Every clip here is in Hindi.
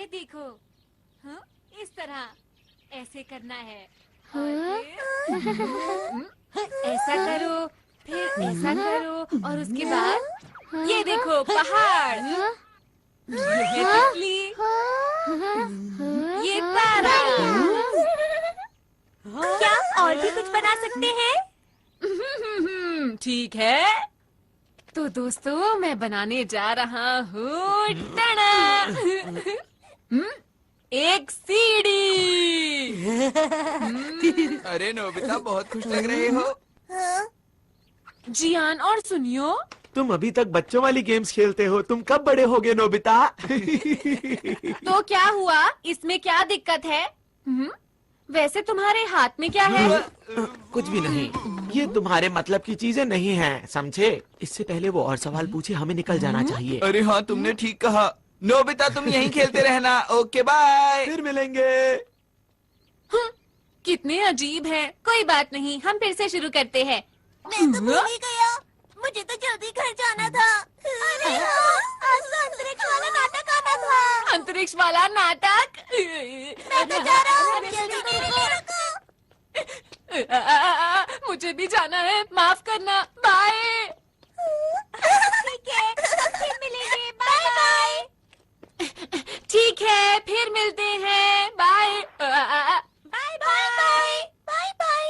ये देखो, हाँ, इस तरह ऐसे करना है। ऐसा करो, फिर ऐसा करो, और उसके बाद ये देखो पहाड़, ये तितली, ये तारा। क्या और भी कुछ बना सकते हैं? ठीक है, तो दोस्तों मैं बनाने जा रहा हूँ एक सीढ़ी। अरे नोबिता, बहुत खुश लग रहे हो। जियान, और सुनियो, तुम अभी तक बच्चों वाली गेम्स खेलते हो, तुम कब बड़े होगे नोबिता? तो क्या हुआ? इसमें क्या दिक्कत है? वैसे तुम्हारे हाथ में क्या है? कुछ भी नहीं, ये तुम्हारे मतलब की चीजें नहीं हैं, समझे? इससे पहले वो और सवाल पूछे, हमें निकल जाना चाहिए। अरे हाँ, तुमने ठीक कहा। नोबिता, तुम यहीं खेलते रहना। Okay, bye. फिर मिलेंगे। कितने अजीब है। कोई बात नहीं, हम फिर से शुरू करते हैं। मैं तो भूल ही गया, मुझे तो जल्दी घर जाना था। अरे हाँ, आज तो अंतरिक्ष वाला नाटक आना था। अंतरिक्ष वाला नाटक? मैं तो जा रहा हूँ, जल्दी रुको। मुझे भी जाना है, माफ करना। बाय। ठीक है, फिर मिलेंगे। Bye bye. ठीक है, फिर मिलते हैं। Bye bye bye bye bye.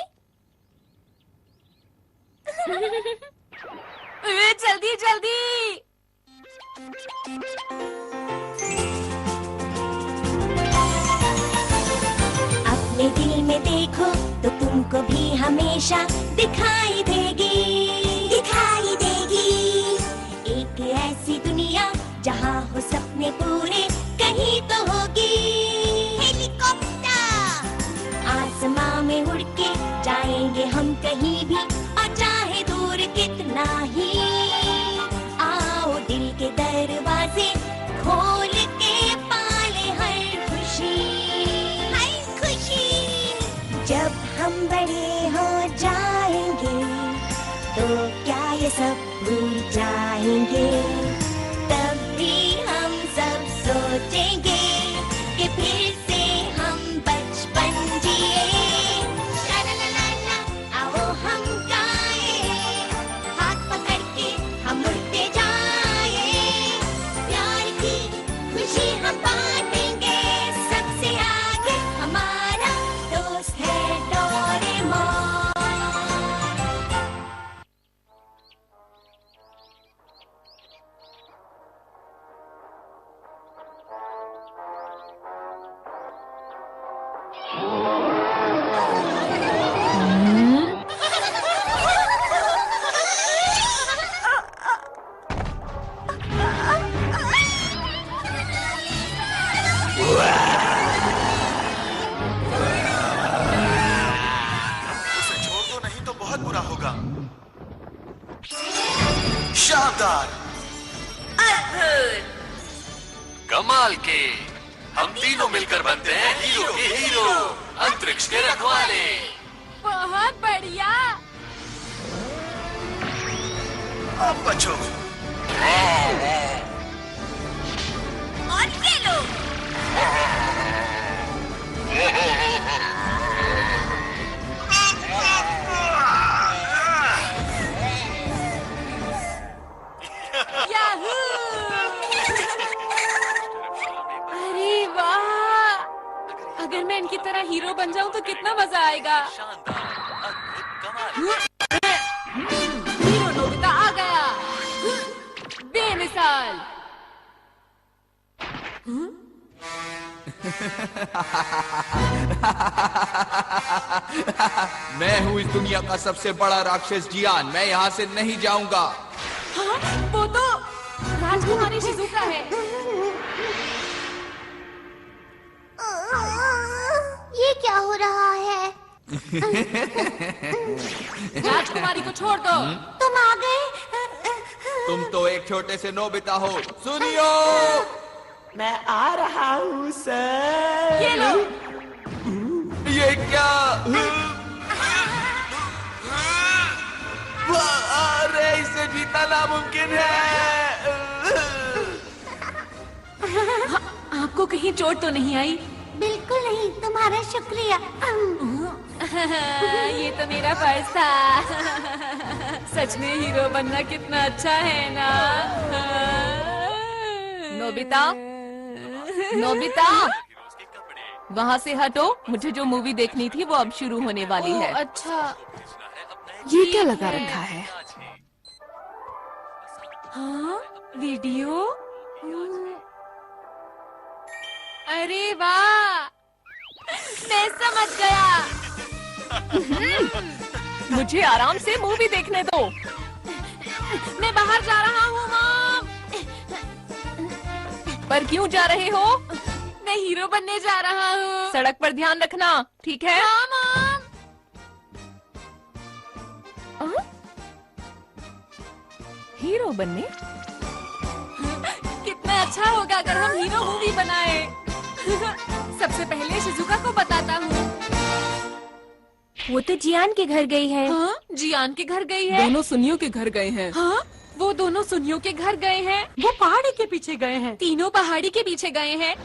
जल्दी जल्दी। अपने दिल में देखो तो तुमको भी हमेशा दिखाई देगी, दिखाई देगी। एक ऐसी दुनिया जहाँ हो सपने पूरे, कहीं तो होगी हेलीकॉप्टर। आसमां में उड़ के जाएंगे हम कहीं भी, और चाहे दूर कितना ही। आओ दिल के दरवाजे खोल के पाले हर खुशी, हर खुशी। जब हम बड़े हो जाएंगे तो क्या ये सब भूल जाएंगे? तब भी हम सब सोचेंगे कि फिर से हम बचपन जिए। ला ला ला ला ला, आओ हम गाएं, हाथ पकड़ के हम उड़ते जाएं। प्यार की खुशी हम बांटेंगे, सबसे आगे हमारा दोस्त है डोरेमोन। उसे छोड़ दो, नहीं तो बहुत बुरा होगा। शानदार, अद्भुत, कमाल के। हम तीनों मिलकर बनते हैं हीरो के हीरो, अंतरिक्ष के रखवाले। बहुत बढ़िया। अब बचो। और ये लो। याहू! अरे वाह! अगर मैं इनकी तरह हीरो बन जाऊं तो कितना मजा आएगा। हीरो नोबिता आ गया, बेमिसाल। मैं हूँ इस दुनिया का सबसे बड़ा राक्षस जियान। मैं यहाँ से नहीं जाऊंगा। हाँ, वो तो राजकुमारी शिजुका है। ये क्या हो रहा है? राजकुमारी को छोड़ दो। तुम आ गए? तुम तो एक छोटे से नोबिता हो। सुनियो, मैं आ रहा हूँ सर। ये लो। ये क्या? अरे, इसे जीतना नामुमकिन है। आपको आपको कहीं चोट तो नहीं आई? बिल्कुल नहीं, तुम्हारा शुक्रिया। ये तो मेरा फर्ज था। सच में हीरो बनना कितना अच्छा है ना। नोबिता, नोबिता, वहाँ से हटो। मुझे जो मूवी देखनी थी वो अब शुरू होने वाली है। अच्छा, ये क्या लगा रखा है? हाँ, वीडियो। अरे वाह, मैं समझ गया। मुझे आराम से मूवी देखने दो। मैं बाहर जा रहा हूँ मॉम। पर क्यों जा रहे हो? मैं हीरो बनने जा रहा हूँ। सड़क पर ध्यान रखना, ठीक है? हाँ मॉम। हीरो बनने? कितना अच्छा होगा अगर हम हीरो मूवी बनाए। सबसे पहले शिजुका को बताता हूँ। वो तो जियान के घर गई है। हाँ, जियान के घर गई है। दोनों सुनियों के घर गए हैं। हाँ, वो दोनों सुनियों के घर गए हैं। वो पहाड़ी के पीछे गए हैं। तीनों पहाड़ी के पीछे गए हैं।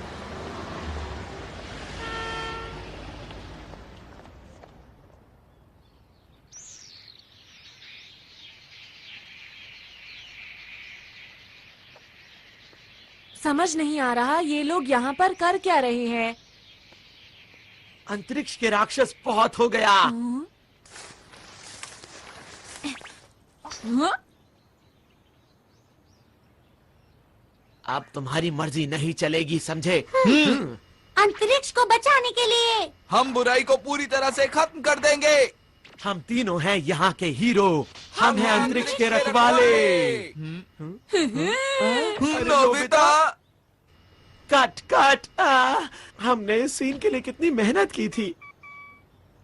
समझ नहीं आ रहा ये लोग यहाँ पर कर क्या रहे हैं। अंतरिक्ष के राक्षस बहुत हो गया। हाँ? अब तुम्हारी मर्जी नहीं चलेगी, समझे? अंतरिक्ष को बचाने के लिए हम बुराई को पूरी तरह से खत्म कर देंगे। हम तीनों हैं यहाँ के हीरो। हम हैं अंतरिक्ष के रखवाले। Nobita, cut cut. हमने इस सीन के लिए कितनी मेहनत की थी।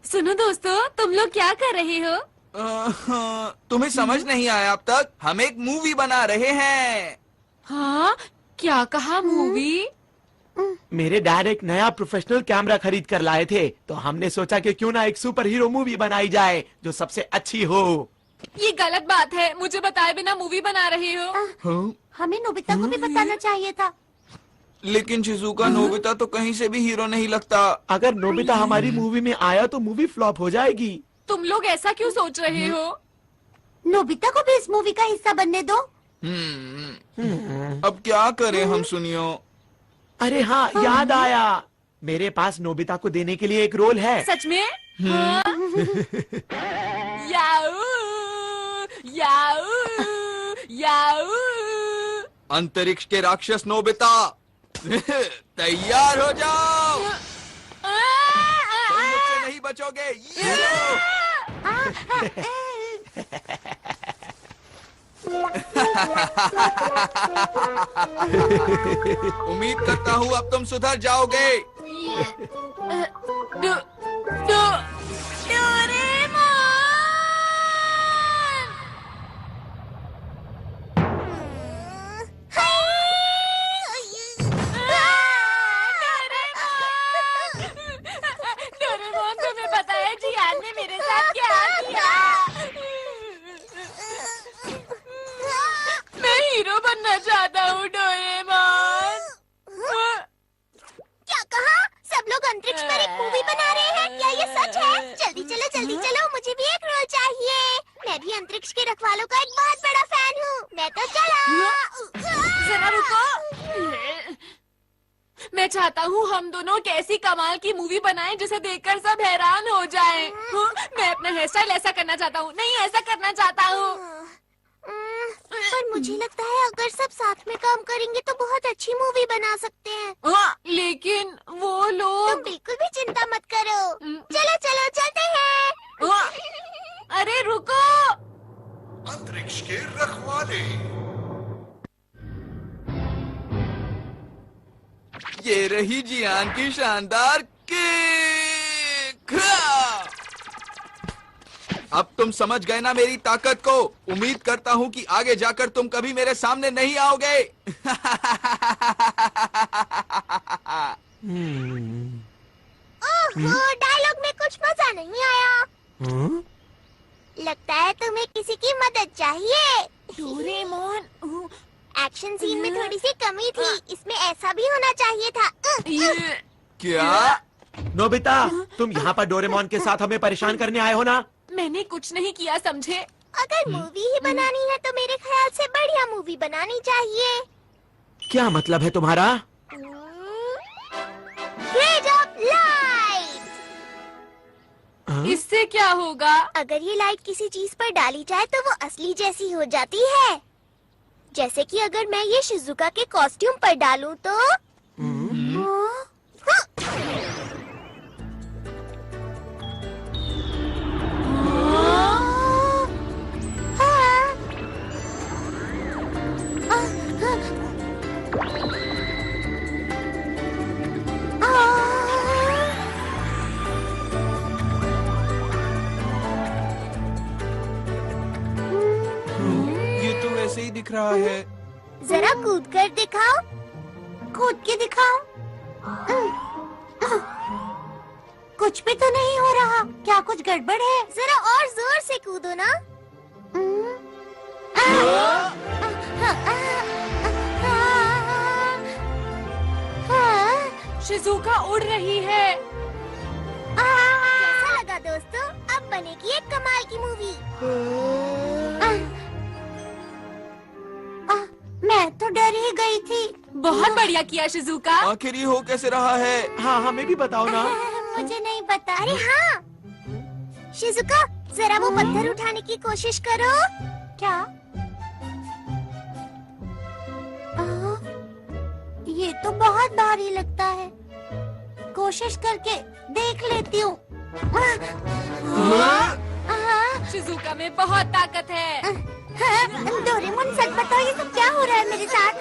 सुनो दोस्तों, तुम लोग क्या कर रहे हो? तुम्हें समझ नहीं आया अब तक? हम एक मूवी बना रहे हैं। हाँ, क्या कहा मूवी? मेरे डैड एक नया प्रोफेशनल कैमरा खरीद कर लाए थे, तो हमने सोचा कि क्यों ना एक सुपर हीरो मूवी बनाई जाए जो सबसे अच्छी हो। ये गलत बात है, मुझे बताए बिना मूवी बना रहे हो। हमें नोबिता को भी बताना चाहिए था। लेकिन शिजुका, नोबिता तो कहीं से भी हीरो नहीं लगता। अगर नोबिता हमारी मूवी में आया तो मूवी फ्लॉप हो जाएगी। तुम लोग ऐसा क्यों सोच रहे हो? नोबिता को भी इस मूवी का हिस्सा बनने दो। अब क्या करें हम सुनियो? अरे हाँ, याद आया। मेरे पास नोबिता को देने के लिए एक रोल है। सच में? हाँ? याऊ, याऊ, याऊ। अंतरिक्ष के राक्षस नोबिता, तैयार हो जाओ। तुम मुझसे नहीं बचोगे। ये लो। उम्मीद करता हूँ अब तुम सुधर जाओगे। डोरेमोन! डोरेमोन, तुम्हें पता है जियान ने मेरे साथ क्या किया? मैं हीरो बनना चाहता हूँ डोरेमोन। क्या कहा? सब लोग अंतरिक्ष पर एक मूवी बना रहे हैं? क्या ये सच है? जल्दी चलो, मुझे भी एक रोल चाहिए। मैं भी अंतरिक्ष के रखवालों का एक बहुत बड़ा फैन हूँ। मैं तो चला। जरा रुको। मैं चाहता हूँ हम दोनों एक ऐसी कमाल की मूवी बनाएं जिसे देखकर सब हैरान हो जाएं। मैं अपना हेयर स्टाइल ऐसा करना चाहता हूँ। नहीं, ऐसा करना चाहता हूँ। पर मुझे लगता है अगर सब साथ में काम करेंगे तो बहुत अच्छी मूवी बना सकते हैं। लेकिन वो तुम लोग। बिल्कुल भी चिंता मत करो। चलो चलते हैं। अरे रुको। अंतरिक्ष के रखवाले। ये रही जियान की शानदार किक। अब तुम समझ गए ना मेरी ताकत को। उम्मीद करता हूँ कि आगे जाकर तुम कभी मेरे सामने नहीं आओगे। डायलॉग में कुछ मजा नहीं आया। लगता है तुम्हें किसी की मदद चाहिए। डोरेमोन, एक्शन सीन में थोड़ी सी कमी थी, इसमें ऐसा भी होना चाहिए था। क्या? नोबिता, तुम यहाँ पर डोरेमोन के साथ हमें परेशान करने आए हो ना? मैंने कुछ नहीं किया, समझे? अगर मूवी ही बनानी है तो मेरे ख्याल से बढ़िया मूवी बनानी चाहिए। क्या मतलब है तुम्हारा? Grade of light. इससे क्या होगा? अगर ये लाइट किसी चीज पर डाली जाए तो वो असली जैसी हो जाती है। जैसे कि अगर मैं ये शिजुका के कॉस्ट्यूम पर डालूं तो ये तो वैसे ही दिख रहा है। जरा कूद कर दिखाओ। कूद के दिखाओ। कुछ भी तो नहीं हो रहा। क्या कुछ गड़बड़ है? जरा और जोर से कूदो ना। शिजुका उड़ रही है। कैसा लगा दोस्तों? अब बनेगी एक कमाल की मूवी। मैं तो डर ही गई थी। बहुत बढ़िया किया शिजुका। आखिर ये हो कैसे रहा है? हाँ, हमें भी बताओ ना। मुझे नहीं पता। अरे हाँ शिजुका, जरा वो पत्थर उठाने की कोशिश करो। क्या? ये तो बहुत भारी लगता है। कोशिश करके देख लेती हूँ। शिजुका में बहुत ताकत है। डोरेमोन, सच बताओ ये सब क्या हो रहा है मेरे साथ?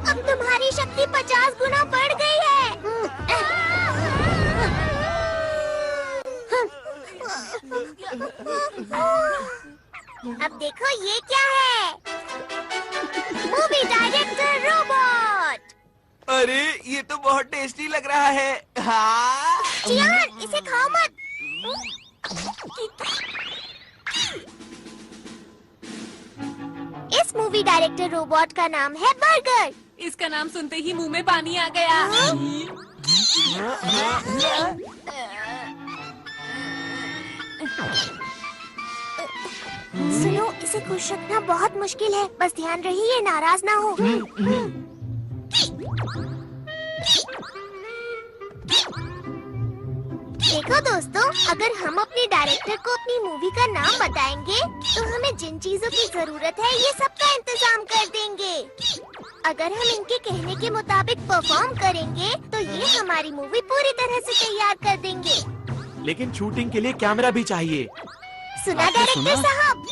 अब तुम्हारी शक्ति 50 गुना बढ़ गई है। अब देखो ये क्या है? Movie director robot. अरे ये तो बहुत टेस्टी लग रहा है। हाँ। चियान, इसे खाओ मत। इस मूवी डायरेक्टर रोबोट का नाम है बर्गर। इसका नाम सुनते ही मुंह में पानी आ गया। सुनो, इसे खुश रखना बहुत मुश्किल है। बस ध्यान रही ये नाराज ना हो। देखो दोस्तों, अगर हम अपने डायरेक्टर को अपनी मूवी का नाम बताएंगे तो हमें जिन चीजों की जरूरत है ये सब का इंतजाम कर देंगे। अगर हम इनके कहने के मुताबिक परफॉर्म करेंगे तो ये हमारी मूवी पूरी तरह से तैयार कर देंगे। लेकिन शूटिंग के लिए कैमरा भी चाहिए। सुना डायरेक्टर साहब?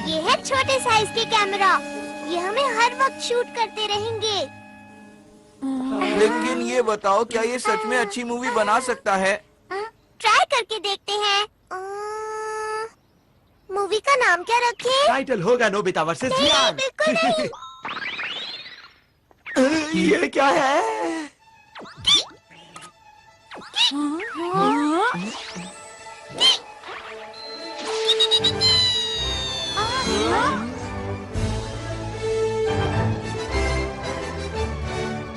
ये है छोटे साइज के कैमरा। ये हमें हर वक्त शूट करते रहेंगे। लेकिन ये बताओ, क्या ये सच में अच्छी मूवी बना सकता है? ट्राई करके देखते हैं। मूवी का नाम क्या रखें? टाइटल होगा नोबिता वर्सेस नहीं, जियान। बिल्कुल नहीं। ये क्या है?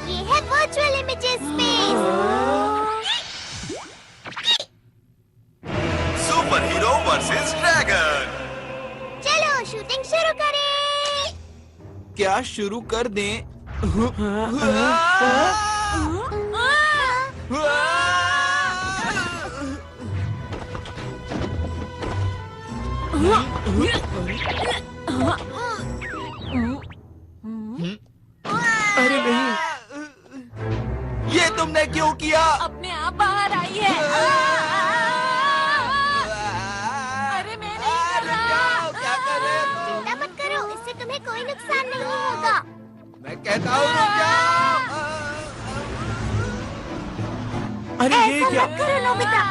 ये है virtual images space. Super hero versus dragon. चलो शूटिंग शुरू करें। क्या शुरू कर दें? अरे नहीं, ये तुमने क्यों किया? अपने आप बाहर आई है। अरे मैं नहीं कर रहा। क्या कर रहे हो? चिंता मत करो, इससे तुम्हें कोई नुकसान नहीं होगा। मैं कहता हूँ रुक जाओ। अरे ये क्या? मत करो नोबिता।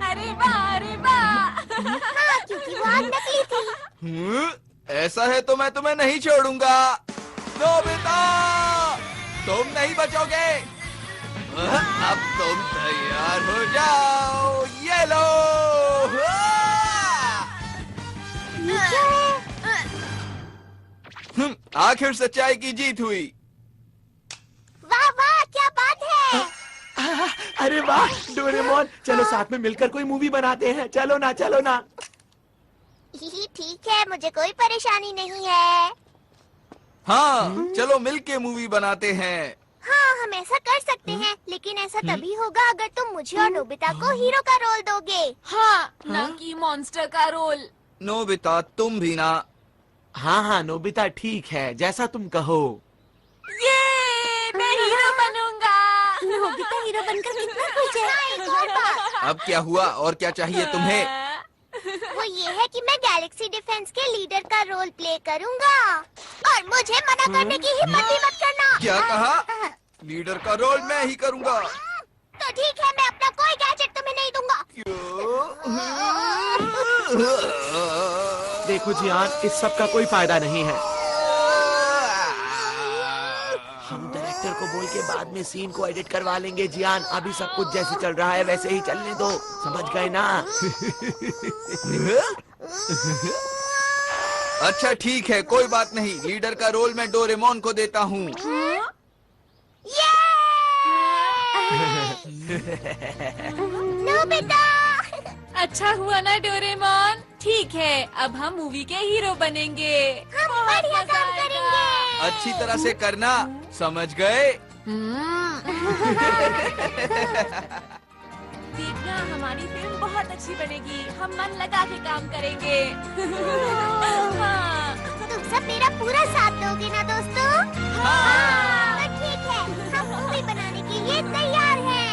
अरे वाह, अरे वाह। ऐसा है तो मैं तुम्हें नहीं छोड़ूंगा। नोबिता, तुम नहीं बचोगे। अब तुम तैयार हो जाओ। ये लो। आखिर सच्चाई की जीत हुई। वाह वाह, क्या बात है। अरे वाह डोरेमोन, चलो साथ में मिलकर कोई मूवी बनाते हैं। चलो ना, चलो ना। ठीक है, मुझे कोई परेशानी नहीं है। हाँ, चलो मिलके मूवी बनाते हैं। हाँ, हम ऐसा कर सकते हैं, लेकिन ऐसा तभी होगा अगर तुम मुझे और नोबिता को हीरो का रोल दोगे। हाँ, ना कि मॉन्स्टर का रोल। नोबिता, तुम भी ना। हाँ हाँ नोबिता, ठीक है, जैसा तुम कहो। ये मैं हीरो बनूंगा। नोबिता हीरो बनकर कितना खुश है। हाँ, एक और बात। अब क्या हुआ और क्या चाहिए तुम्हें? वो ये है कि मैं गैलेक्सी डिफेंस के लीडर का रोल प्ले करूंगा और मुझे मना करने की हिम्मत भी मत करना। क्या कहा? लीडर का रोल मैं ही करूंगा। तो ठीक है, मैं अपना कोई गैजेट तुम्हें नहीं दूंगा। देखो जियान, इस सब का कोई फायदा नहीं है। हम डायरेक्टर को बोल के बाद में सीन को एडिट करवा लेंगे जियान। अभी सब कुछ जैसे चल रहा है वैसे ही चलने दो, समझ गए ना? अच्छा ठीक है, कोई बात नहीं। लीडर का रोल मैं डोरेमोन को देता हूँ। नोबिता, अच्छा हुआ ना डोरेमोन। ठीक है, अब हम मूवी के हीरो बनेंगे। हम बढ़िया काम करेंगे। अच्छी तरह से करना, समझ गए? देखना, हमारी फिल्म बहुत अच्छी बनेगी। हम मन लगा के काम करेंगे। हाँ। तुम सब मेरा पूरा साथ दोगे ना दोस्तों? हाँ। तो ठीक है, हम मूवी बनाने के लिए तैयार हैं।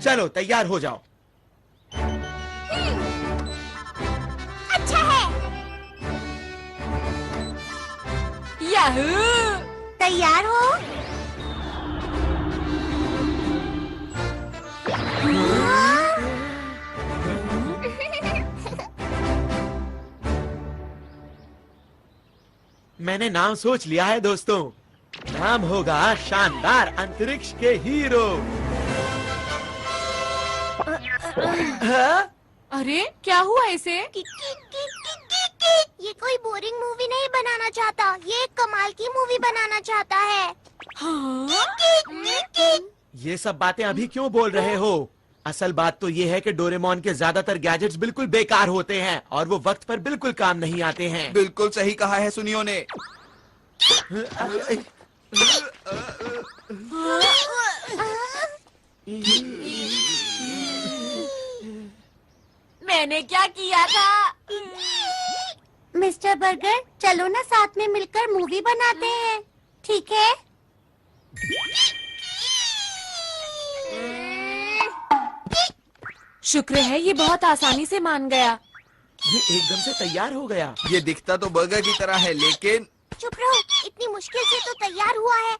चलो तैयार हो जाओ। अच्छा है। याहू! तैयार हो? मैंने नाम सोच लिया है दोस्तों। नाम होगा शानदार अंतरिक्ष के हीरो। अरे क्या हुआ इसे? ये कोई बोरिंग मूवी नहीं बनाना चाहता, ये एक कमाल की मूवी बनाना चाहता है। हाँ? ये सब बातें अभी क्यों बोल रहे हो? असल बात तो ये है कि डोरेमोन के ज्यादातर गैजेट्स बिल्कुल बेकार होते हैं और वो वक्त पर बिल्कुल काम नहीं आते हैं। बिल्कुल सही कहा है सुनियो ने। मैंने क्या किया था? मिस्टर बर्गर, चलो ना साथ में मिलकर मूवी बनाते हैं, ठीक है? शुक्र है ये बहुत आसानी से मान गया। ये एकदम से तैयार हो गया। ये दिखता तो बर्गर की तरह है, लेकिन चुप रहो, इतनी मुश्किल से तो तैयार हुआ है।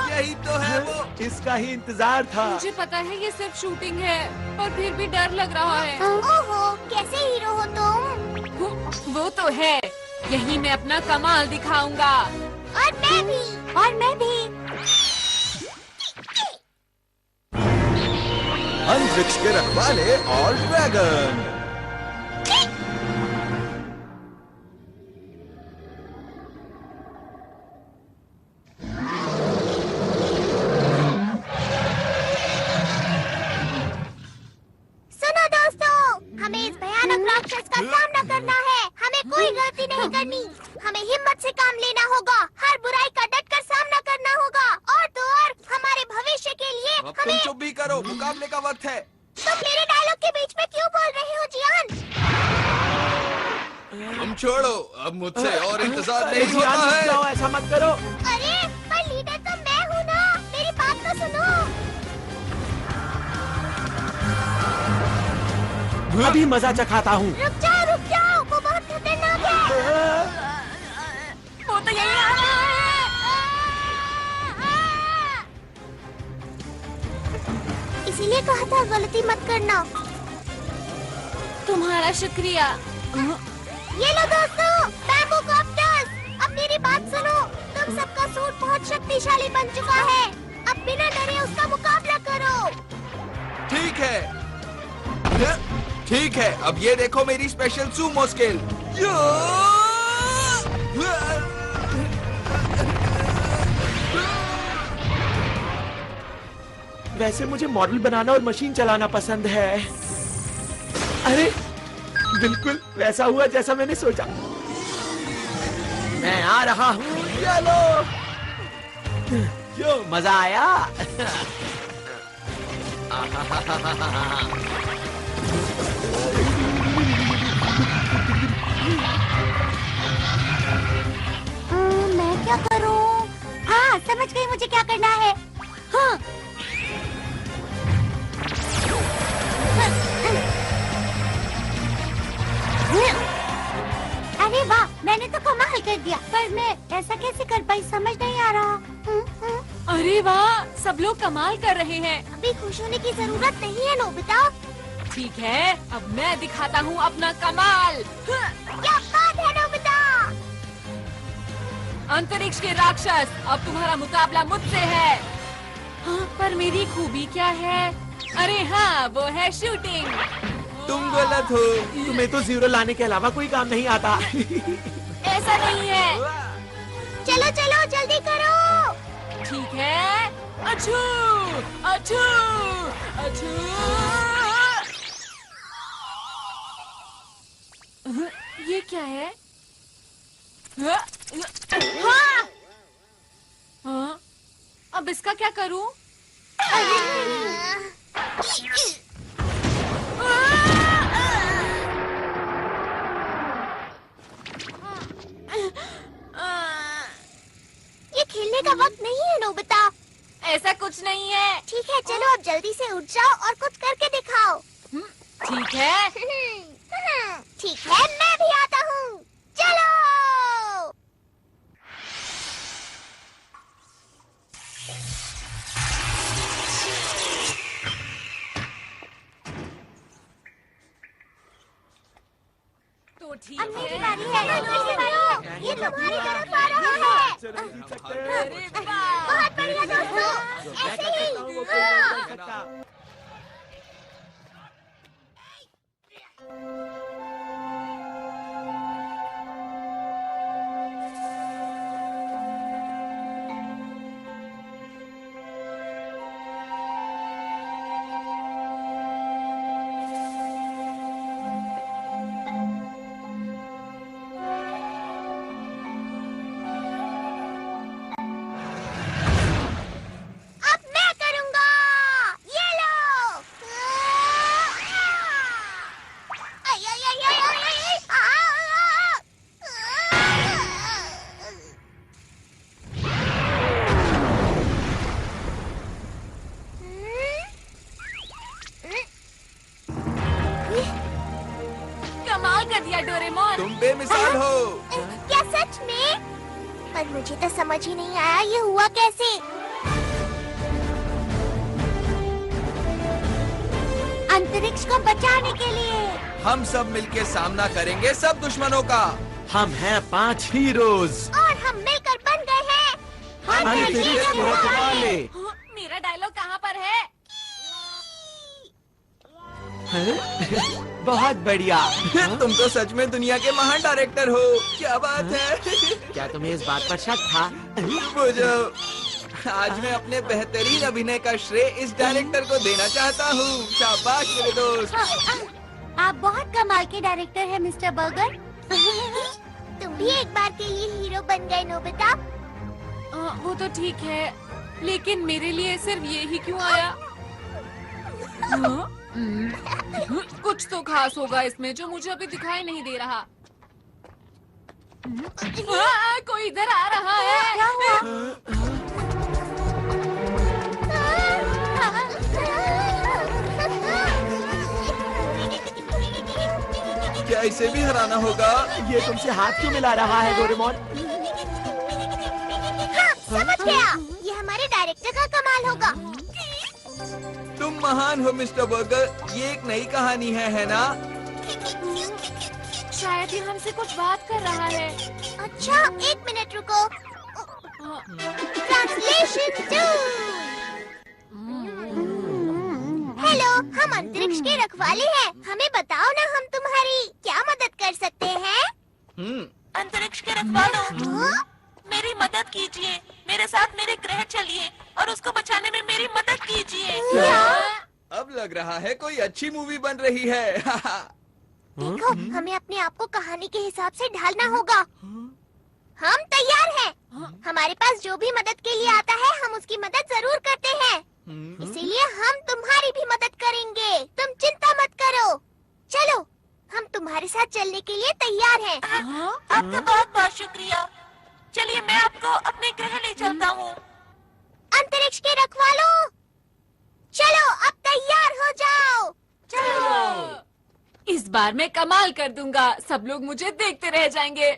यही तो है वो। इसका ही इंतजार था। मुझे पता है ये सिर्फ शूटिंग है, पर फिर भी डर लग रहा है। ओहो, कैसे हीरो हो तुम? वो तो है, यही मैं अपना कमाल दिखाऊंगा। और मैं भी। और मैं भी। अंतरिक्ष के रखवाले और ड्रैगन। अब तुम चुप भी करो, मुकाबले का वक्त है। तुम मेरे डायलॉग के बीच में क्यों बोल रहे हो जियान? तुम छोड़ो, अब मुझसे और इंतजार नहीं जियान, होता रुक है। जाओ, ऐसा मत करो। अरे पर लीडर तो मैं हूँ ना, मेरी बात तो सुनो। अभी मजा चखाता हूँ। रुक जाओ, वो बहुत खतरनाक है। वो तो यही आ रहा है। इसीलिए कहा था गलती मत करना। तुम्हारा शुक्रिया। ये लो दोस्तों, बैम्बू कॉप्टर्स। अब मेरी बात सुनो, तुम सबका सूट बहुत शक्तिशाली बन चुका है। अब बिना डरे उसका मुकाबला करो। ठीक है, ठीक है। अब ये देखो मेरी स्पेशल सूमो स्किल। वैसे मुझे मॉडल बनाना और मशीन चलाना पसंद है। अरे बिल्कुल वैसा हुआ जैसा मैंने सोचा। मैं आ रहा हूँ, चलो। क्यों, मजा आया? मैं क्या करूं? हाँ, समझ गई मुझे क्या करना है। हाँ। अरे वाह, मैंने तो कमाल कर दिया। पर मैं ऐसा कैसे कर पाई, समझ नहीं आ रहा। अरे वाह, सब लोग कमाल कर रहे हैं। अभी खुश होने की जरूरत नहीं है नोबिता। ठीक है, अब मैं दिखाता हूँ अपना कमाल। क्या बात है नोबिता। अंतरिक्ष के राक्षस, अब तुम्हारा मुकाबला मुझसे है। हाँ, पर मेरी खूबी क्या है? अरे हाँ, वो है शूटिंग। तुम गलत हो। तुम्हें तो जीरो लाने के अलावा कोई काम नहीं आता। ऐसा नहीं है। चलो चलो जल्दी करो। ठीक है, अछू अछू अछू। ये क्या है? हाँ! हाँ? अब इसका क्या करूं? ये खेलने का वक्त नहीं है नोबिता। ऐसा कुछ नहीं है। ठीक है, चलो अब जल्दी से उठ जाओ और कुछ करके दिखाओ। ठीक है। ठीक है, मैं भी आता हूँ। चलो। तो ठीक अब मेरी है। बारी है। ये तुम्हारी तरफ आ रहा है। अरे वाह! बहुत बढ़िया दोस्तों, ऐसे ही। अब मैं करूंगा। ये लो। आई, आई, आई, आई, आई, आई, आई, कमाल कर दिया डोरेमोन। तुम बेमिसाल हो। क्या सच में? पर मुझे तो समझ ही नहीं आया ये हुआ कैसे। अंतरिक्ष को बचाने के लिए। हम सब मिलके सामना करेंगे सब दुश्मनों का। हम हैं 5 हीरोज। और हम मिलकर बन गए हैं अंतरिक्ष के रखवाले। हाँ, मेरा डायलॉग कहाँ पर है? बहुत बढ़िया। तुम तो सच में दुनिया के महान डायरेक्टर हो। क्या बात है। क्या तुम्हें इस बात पर शक था? बुझो, आज मैं अपने बेहतरीन अभिनय का श्रेय इस डायरेक्टर को देना चाहता हूँ। शाबाश मेरे दोस्त। आप बहुत कमाल के डायरेक्टर हैं मिस्टर बर्गर। तुम भी एक बार के लिए हीरो बन गए नोबिता। वो तो ठीक है, लेकिन मेरे लिए सिर्फ ये ही क्यों आया? हाँ? कुछ तो खास होगा इसमें जो मुझे अभी दिखाई नहीं दे रहा। कोई इधर आ रहा है। क्या हुआ? क्या इसे भी हराना होगा? ये तुमसे हाथ क्यों मिला रहा है डोरेमोन? हाँ, समझ गया। ये हमारे डायरेक्टर का कमाल होगा। तुम महान हो मिस्टर बर्गर। ये एक नई कहानी है ना? शायद ये हमसे कुछ बात कर रहा है। अच्छा, 1 मिनट रुको। ट्रांसलेशन 2। हेलो, हम अंतरिक्ष के रखवाले हैं। हमें बताओ ना, हम तुम्हारी क्या मदद कर सकते हैं? अंतरिक्ष के रखवालों, मेरी मदद कीजिए। मेरे साथ मेरे ग्रह चलिए और उसको बचाने में मेरी मदद कीजिए। अब लग रहा है कोई अच्छी मूवी बन रही है। देखो, हमें अपने आप को कहानी के हिसाब से ढालना होगा। हम तैयार हैं। हमारे पास जो भी मदद के लिए आता है, हम उसकी मदद जरूर करते हैं। इसीलिए हम तुम्हारी भी मदद करेंगे। तुम चिंता मत करो। चलो, हम तुम्हारे साथ चलने के लिए तैयार हैं। आपका बहुत बहुत शुक्रिया। चलिए, मैं आपको अपने ग्रह ले चलता हूँ। अंतरिक्ष के रखवालों, चलो अब तैयार हो जाओ। चलो, इस बार मैं कमाल कर दूंगा। सब लोग मुझे देखते रह जाएंगे।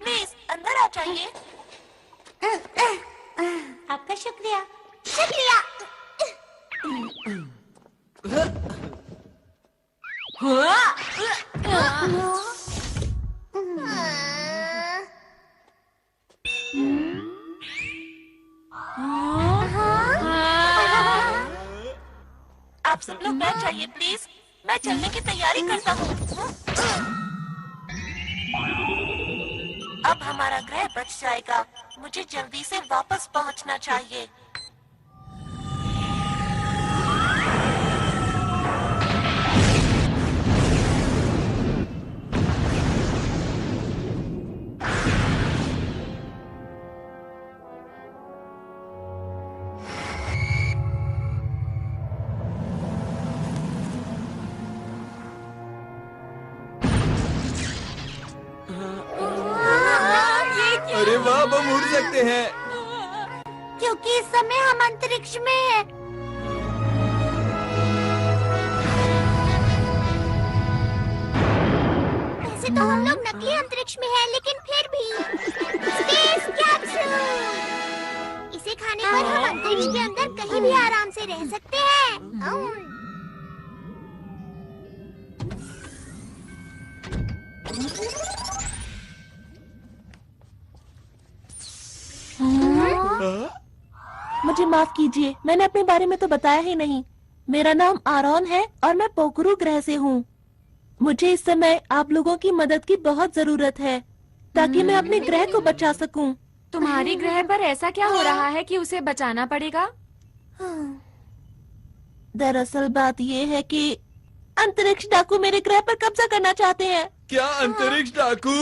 प्लीज अंदर आ जाइए। आपका शुक्रिया। शुक्रिया। आप सब लोग बैठ जाइए प्लीज। मैं चलने की तैयारी करता हूँ। अब हमारा ग्रह बच जाएगा। मुझे जल्दी से वापस पहुँचना चाहिए। अरे वाह, हम उड़ सकते हैं। क्योंकि इस समय हम अंतरिक्ष में हैं। वैसे तो हम लोग नकली अंतरिक्ष में हैं, लेकिन फिर भी स्पेस कैप्सूल। इसे खाने पर हम अंतरिक्ष के अंदर कहीं भी आराम से रह सकते हैं। मुझे माफ कीजिए, मैंने अपने बारे में तो बताया ही नहीं। मेरा नाम आरोन है और मैं पोखरू ग्रह से हूँ। मुझे इस समय आप लोगों की मदद की बहुत जरूरत है ताकि मैं अपने ग्रह को बचा सकूं। तुम्हारी ग्रह पर ऐसा क्या हो रहा है कि उसे बचाना पड़ेगा? दरअसल बात ये है कि अंतरिक्ष डाकू मेरे ग्रह पर कब्जा करना चाहते हैं। क्या अंतरिक्ष डाकू?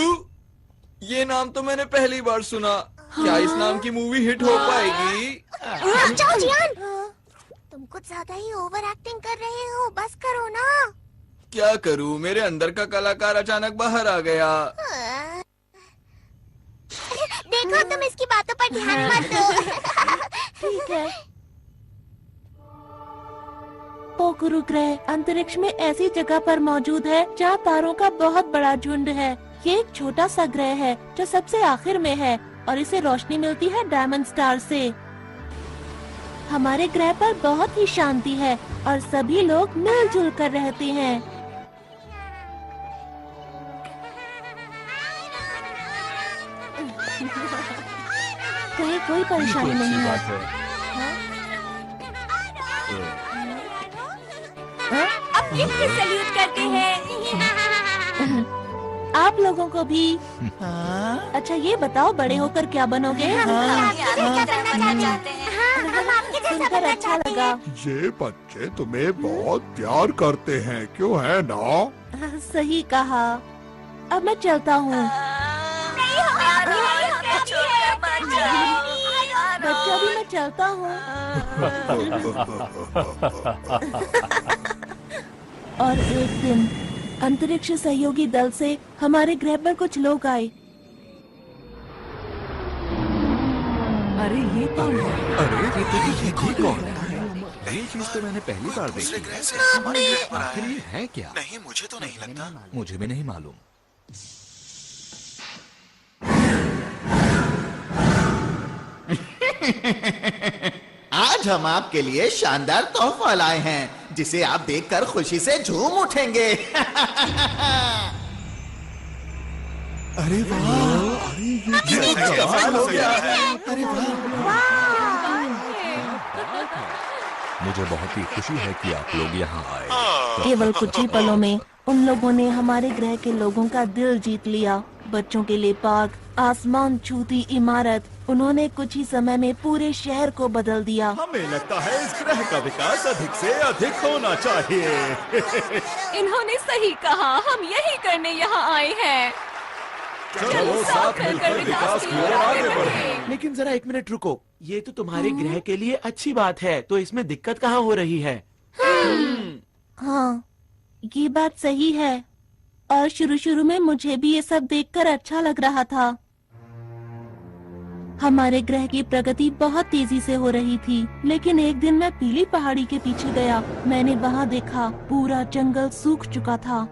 ये नाम तो मैंने पहली बार सुना। क्या इस नाम की मूवी हिट हो पाएगी? जाओ जियान, तुम कुछ ज्यादा ही ओवर एक्टिंग कर रहे हो। बस करो ना। क्या करूं, मेरे अंदर का कलाकार अचानक बाहर आ गया। देखो, तुम इसकी बातों पर ध्यान मत दो। ठीक है। पोखरू ग्रह अंतरिक्ष में ऐसी जगह पर मौजूद है जहाँ तारों का बहुत बड़ा झुंड है। ये एक छोटा सा ग्रह है जो सबसे आखिर में है और इसे रोशनी मिलती है डायमंड स्टार से। हमारे ग्रह पर बहुत ही शांति है और सभी लोग मिलजुल कर रहते हैं। कहीं कोई परेशानी नहीं है। अब किसकी सैल्यूट करते हैं? आप लोगों को भी। अच्छा, ये बताओ बड़े होकर क्या बनोगे? हम आपके जैसे सुनकर अच्छा लगा। ये बच्चे तुम्हें बहुत प्यार करते हैं, क्यों है ना? सही कहा। अब मैं चलता हूँ। बच्चा भी मैं चलता हूँ। और एक दिन अंतरिक्ष सहयोगी दल से हमारे ग्रह पर कुछ लोग आए। अरे ये कौन है? अरे ये कौन है? ये चीज तो मैंने पहली बार देखी। आखिर ये है क्या? नहीं, मुझे तो नहीं लगता। मुझे भी नहीं मालूम। आज हम आपके लिए शानदार तोहफा लाए हैं, जिसे आप देखकर खुशी से झूम उठेंगे। अरे वाह! ये कमाल हो गया है। अरे मुझे बहुत ही खुशी है कि आप लोग यहाँ आए। केवल कुछ ही पलों में उन लोगों ने हमारे ग्रह के लोगों का दिल जीत लिया। बच्चों के लिए पार्क, आसमान छूती इमारत, उन्होंने कुछ ही समय में पूरे शहर को बदल दिया। हमें लगता है इस ग्रह का विकास अधिक से अधिक होना चाहिए। इन्होंने सही कहा, हम यही करने यहाँ आए हैं। चलो साथ मिलकर विकास की ओर आगे बढ़ें। लेकिन जरा एक मिनट रुको, ये तो तुम्हारे ग्रह के लिए अच्छी बात है, तो इसमें दिक्कत कहाँ हो रही है? हाँ, ये बात सही है। और शुरू में मुझे भी ये सब देखकर अच्छा लग रहा था। हमारे ग्रह की प्रगति बहुत तेजी से हो रही थी, लेकिन एक दिन मैं पीली पहाड़ी के पीछे गया। मैंने वहाँ देखा पूरा जंगल सूख चुका था।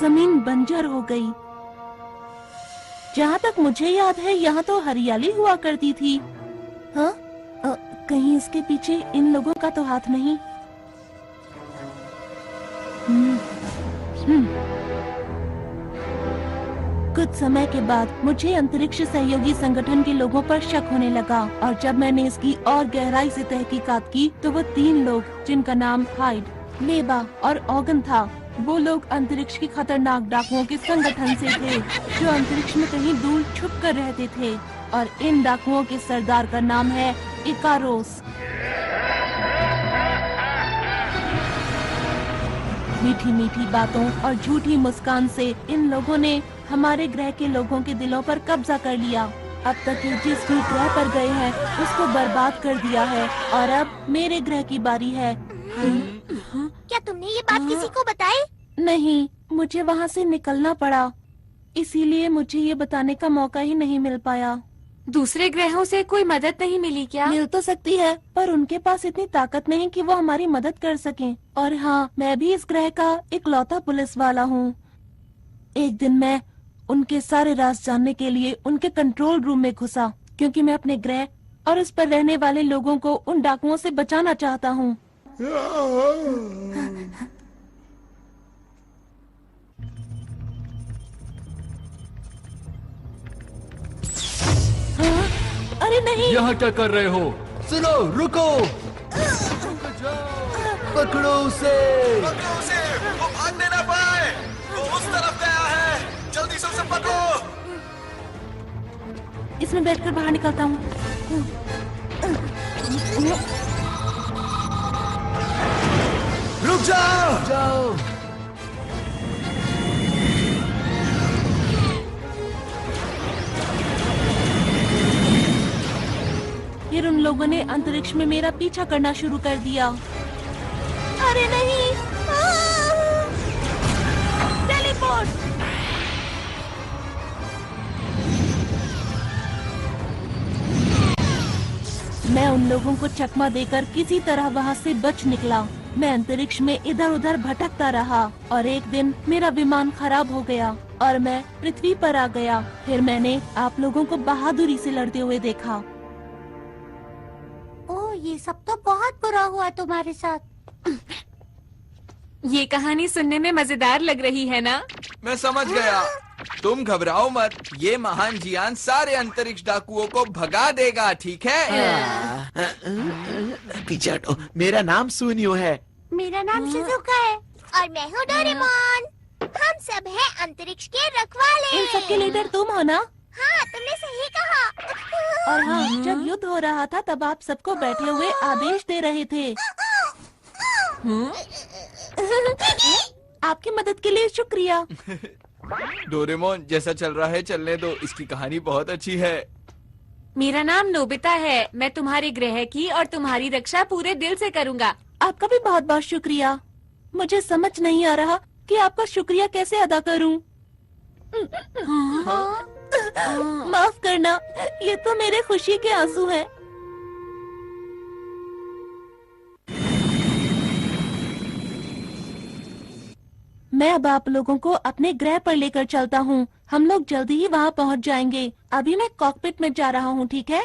जमीन बंजर हो गई। जहाँ तक मुझे याद है यहाँ तो हरियाली हुआ करती थी। हाँ, कहीं इसके पीछे इन लोगों का तो हाथ नहीं? कुछ समय के बाद मुझे अंतरिक्ष सहयोगी संगठन के लोगों पर शक होने लगा, और जब मैंने इसकी और गहराई से तहकीकात की तो वो 3 लोग, जिनका नाम हाइड, लेबा और ऑगन था। वो लोग अंतरिक्ष की खतरनाक डाकुओं के संगठन से थे, जो अंतरिक्ष में कहीं दूर छुप कर रहते थे। और इन डाकुओं के सरदार का नाम है इकारोस। मीठी मीठी बातों और झूठी मुस्कान से इन लोगों ने हमारे ग्रह के लोगों के दिलों पर कब्जा कर लिया। अब तक ये जिस भी ग्रह पर गए हैं उसको बर्बाद कर दिया है और अब मेरे ग्रह की बारी है। क्या तुमने ये बात किसी को बताई? नहीं, मुझे वहाँ से निकलना पड़ा, इसीलिए मुझे ये बताने का मौका ही नहीं मिल पाया। दूसरे ग्रहों से कोई मदद नहीं मिली क्या? मिल तो सकती है, पर उनके पास इतनी ताकत नहीं कि वो हमारी मदद कर सकें। और हाँ, मैं भी इस ग्रह का इकलौता पुलिस वाला हूँ। एक दिन मैं उनके सारे राज जानने के लिए उनके कंट्रोल रूम में घुसा, क्योंकि मैं अपने ग्रह और उस पर रहने वाले लोगों को उन डाकुओं से बचाना चाहता हूँ। अरे नहीं! यहाँ क्या कर रहे हो? सुनो, रुको! पकड़ो उसे! वो भागने ना पाए! वो उस तरफ गया है! जल्दी से उसे पकड़ो! इसमें बैठकर बाहर निकलता हूँ। रुक जाओ! फिर उन लोगों ने अंतरिक्ष में मेरा पीछा करना शुरू कर दिया। अरे नहीं! टेलीपोर्ट! मैं उन लोगों को चकमा देकर किसी तरह वहाँ से बच निकला। मैं अंतरिक्ष में इधर उधर भटकता रहा और एक दिन मेरा विमान खराब हो गया और मैं पृथ्वी पर आ गया। फिर मैंने आप लोगों को बहादुरी से लड़ते हुए देखा। ओह, ये सब तो बहुत बुरा हुआ तुम्हारे साथ। ये कहानी सुनने में मजेदार लग रही है ना? मैं समझ गया। तुम घबराओ मत, ये महान जियान सारे अंतरिक्ष डाकुओं को भगा देगा, ठीक है? पीछे हटो। मेरा नाम सुनियो है। मेरा नाम शिजुका है और मैं हूँ डोरेमोन। हम सब हैं अंतरिक्ष के रखवाले। इन सबके लीडर तुम हो ना? हाँ, तुमने सही कहा। और हाँ, जब युद्ध हो रहा था तब आप सबको बैठे हुए आदेश दे रहे थे। आपकी मदद के लिए शुक्रिया। डोरेमोन, जैसा चल रहा है चलने दो, इसकी कहानी बहुत अच्छी है। मेरा नाम नोबिता है। मैं तुम्हारे ग्रह की और तुम्हारी रक्षा पूरे दिल से करूँगा। आपका भी बहुत बहुत शुक्रिया। मुझे समझ नहीं आ रहा कि आपका शुक्रिया कैसे अदा करूं। माफ करना, ये तो मेरे खुशी के आंसू हैं। मैं अब आप लोगों को अपने ग्रह पर लेकर चलता हूँ। हम लोग जल्दी ही वहाँ पहुँच जाएंगे। अभी मैं कॉकपिट में जा रहा हूँ, ठीक है?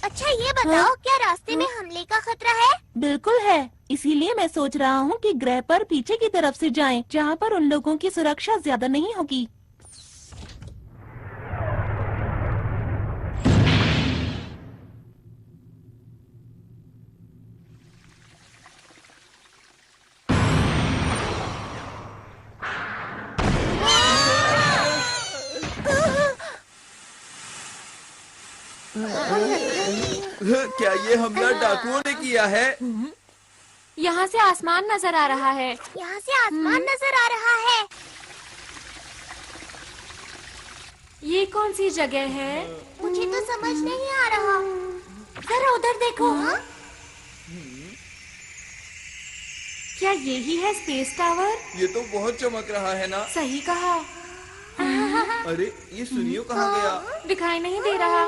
अच्छा, ये बताओ, क्या रास्ते में हमले का खतरा है? बिल्कुल है, इसीलिए मैं सोच रहा हूँ कि ग्रह पर पीछे की तरफ से जाएं, जहाँ पर उन लोगों की सुरक्षा ज्यादा नहीं होगी। क्या ये हमला डाकुओं ने किया है? यहाँ से आसमान नजर आ रहा है। यहाँ से आसमान नजर आ रहा है। ये कौन सी जगह है? मुझे तो समझ नहीं आ रहा। जरा उधर देखो। क्या यही है स्पेस टावर? ये तो बहुत चमक रहा है ना? सही कहा। अरे, ये सुनियो कहाँ गया? दिखाई नहीं दे रहा।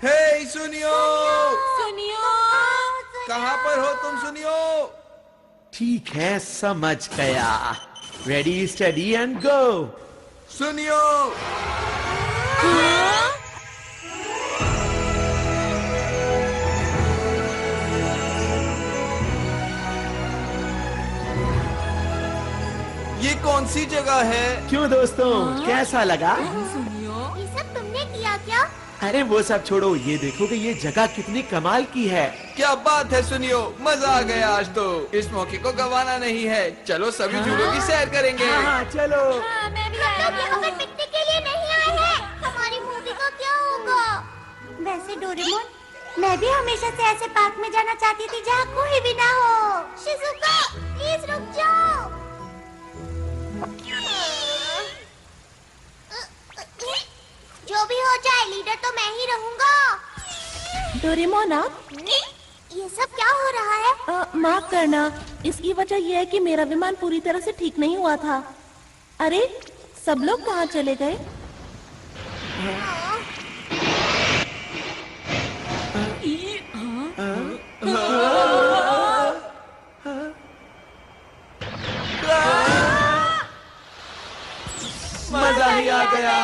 हे सुनियो! सुनियो! कहाँ पर हो तुम सुनियो? ठीक है, समझ गया। Ready, study and go. सुनियो! ये कौन सी जगह है? क्यों दोस्तों, कैसा लगा? सुनियो, ये सब तुमने किया क्या? अरे वो सब छोड़ो, ये देखो कि ये जगह कितनी कमाल की है। क्या बात है, सुनियो, मजा आ गया आज तो। इस मौके को गंवाना नहीं है। चलो सभी झूलों की सैर करेंगे। हाँ, चलो। मैं भी हम लोग यहाँ पर पिकनिक के लिए नहीं आए हैं। हमारी मूवी का क्या होगा? वैसे डोरेमोन, मैं भी हमेशा से ऐसे पार्क में जाना चाहती थी जहाँ कोई भी ना हो। शिजुका, प्लीज रुक जाओ। जो भी हो जाए, लीडर तो मैं ही रहूँगा। डोरेमोन आप? ये सब क्या हो रहा है? माफ करना, इसकी वजह यह है कि मेरा विमान पूरी तरह से ठीक नहीं हुआ था। अरे सब लोग कहाँ चले गए? मजा ही आ गया।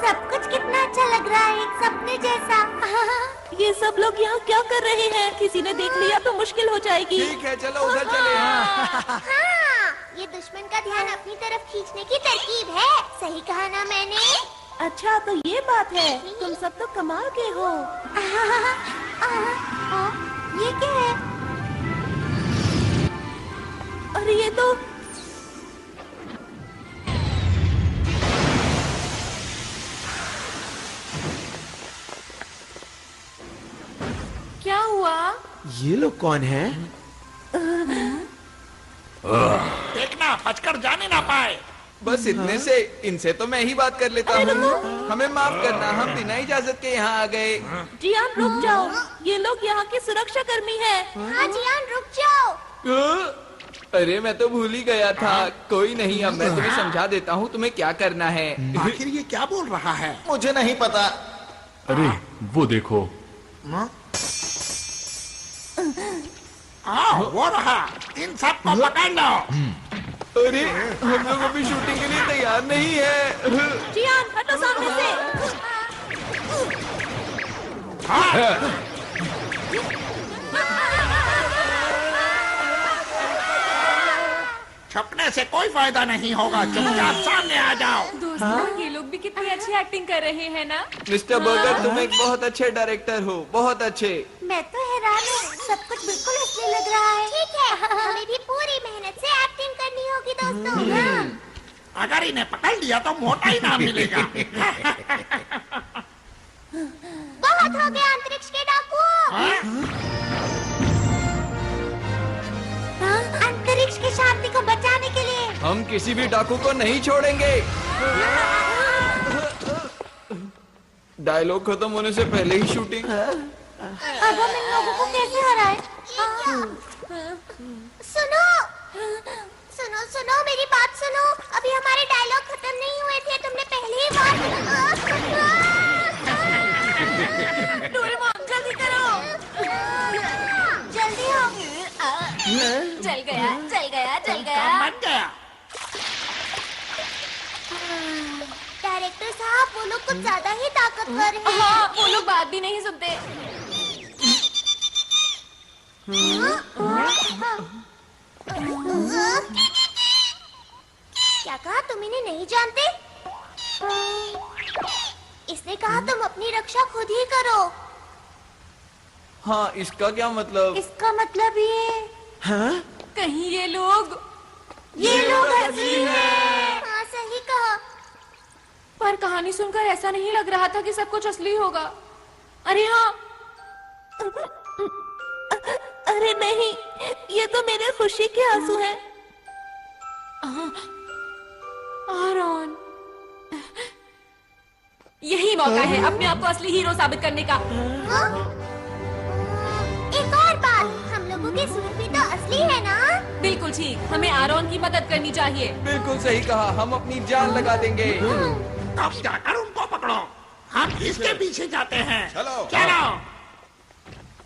सब कुछ कितना अच्छा लग रहा है, एक सपने जैसा। ये सब लोग यहाँ क्या कर रहे हैं? किसी ने देख लिया तो मुश्किल हो जाएगी। ठीक है, चलो उधर चले। हाँ, ये दुश्मन का ध्यान अपनी तरफ खींचने की तरकीब है। सही कहा ना मैंने? अच्छा तो ये बात है, तुम सब तो कमाल के हो। ये क्या है? अरे ये तो क्या हुआ? ये लोग कौन हैं? देखना बचकर जाने ना पाए। बस इतने से इनसे तो मैं ही बात कर लेता हूँ। हमें माफ करना, हम बिना इजाजत के यहाँ आ गए। जियान रुक जाओ, ये लोग यहाँ के सुरक्षा कर्मी हैं। हाँ जियान रुक जाओ। अरे मैं तो भूल ही गया था। कोई नहीं, अब मैं तुम्हें समझा देता हूँ तुम्हें क्या करना है। आखिर ये क्या बोल रहा है? मुझे नहीं पता। अरे वो देखो। वो रहा, इन सब को पकड़ लो। अरे हम लोग अभी शूटिंग के लिए तैयार नहीं है। जियान हटो सामने से। छपने से कोई फायदा नहीं होगा, चुपचाप सामने आ जाओ। दोस्तों, ये लोग भी कितनी अच्छी एक्टिंग कर रहे हैं ना? मिस्टर बर्गर, तुम एक बहुत अच्छे डायरेक्टर हो, बहुत अच्छे। मैं तो हैरान हूँ, सब कुछ बिल्कुल असली लग रहा है। ठीक है, हमें भी पूरी मेहनत से एक्टिंग करनी होगी दोस्तों। अगर इन्हें पकड़ लिया तो मोटा ही नाम मिलेगा। बहुत हो गया अंतरिक्ष के डाकू। अंतरिक्ष की शांति को बचाने के लिए हम किसी भी डाकू को नहीं छोड़ेंगे। डायलॉग खत्म होने से पहले ही शूटिंग। अब हम इन लोगों को कैसे हराएं? सुनो सुनो सुनो, मेरी बात सुनो। अभी हमारे डायलॉग खत्म नहीं हुए थे, तुमने पहले ही बात। डोरेमोन जल्दी करो। जल्दी हो। चल गया, चल गया, चल गया। बन गया। डायरेक्टर साहब, वो लोग कुछ ज्यादा ही ताकतवर हैं। हाँ, वो लोग बात भी नहीं सुनते। क्या कहा? तुम इन्हें नहीं जानते? इसने कहा तुम अपनी रक्षा खुद ही करो। हाँ, इसका क्या मतलब? इसका मतलब ये हाँ? कहीं ये लोग असली हैं। हाँ सही कहा। पर कहानी सुनकर ऐसा नहीं लग रहा था कि सब कुछ असली होगा। अरे हाँ, अरे नहीं, ये तो मेरे खुशी के आंसू हैं। आरॉन, यही मौका है अपने आप को असली हीरो साबित करने का। एक और बात, हम लोगों के सूट भी तो असली है ना? बिल्कुल ठीक, हमें आरॉन की मदद करनी चाहिए। बिल्कुल सही कहा, हम अपनी जान लगा देंगे। तब जाकर उनको पकड़ो, हम इसके पीछे जाते हैं। चलो। चलो।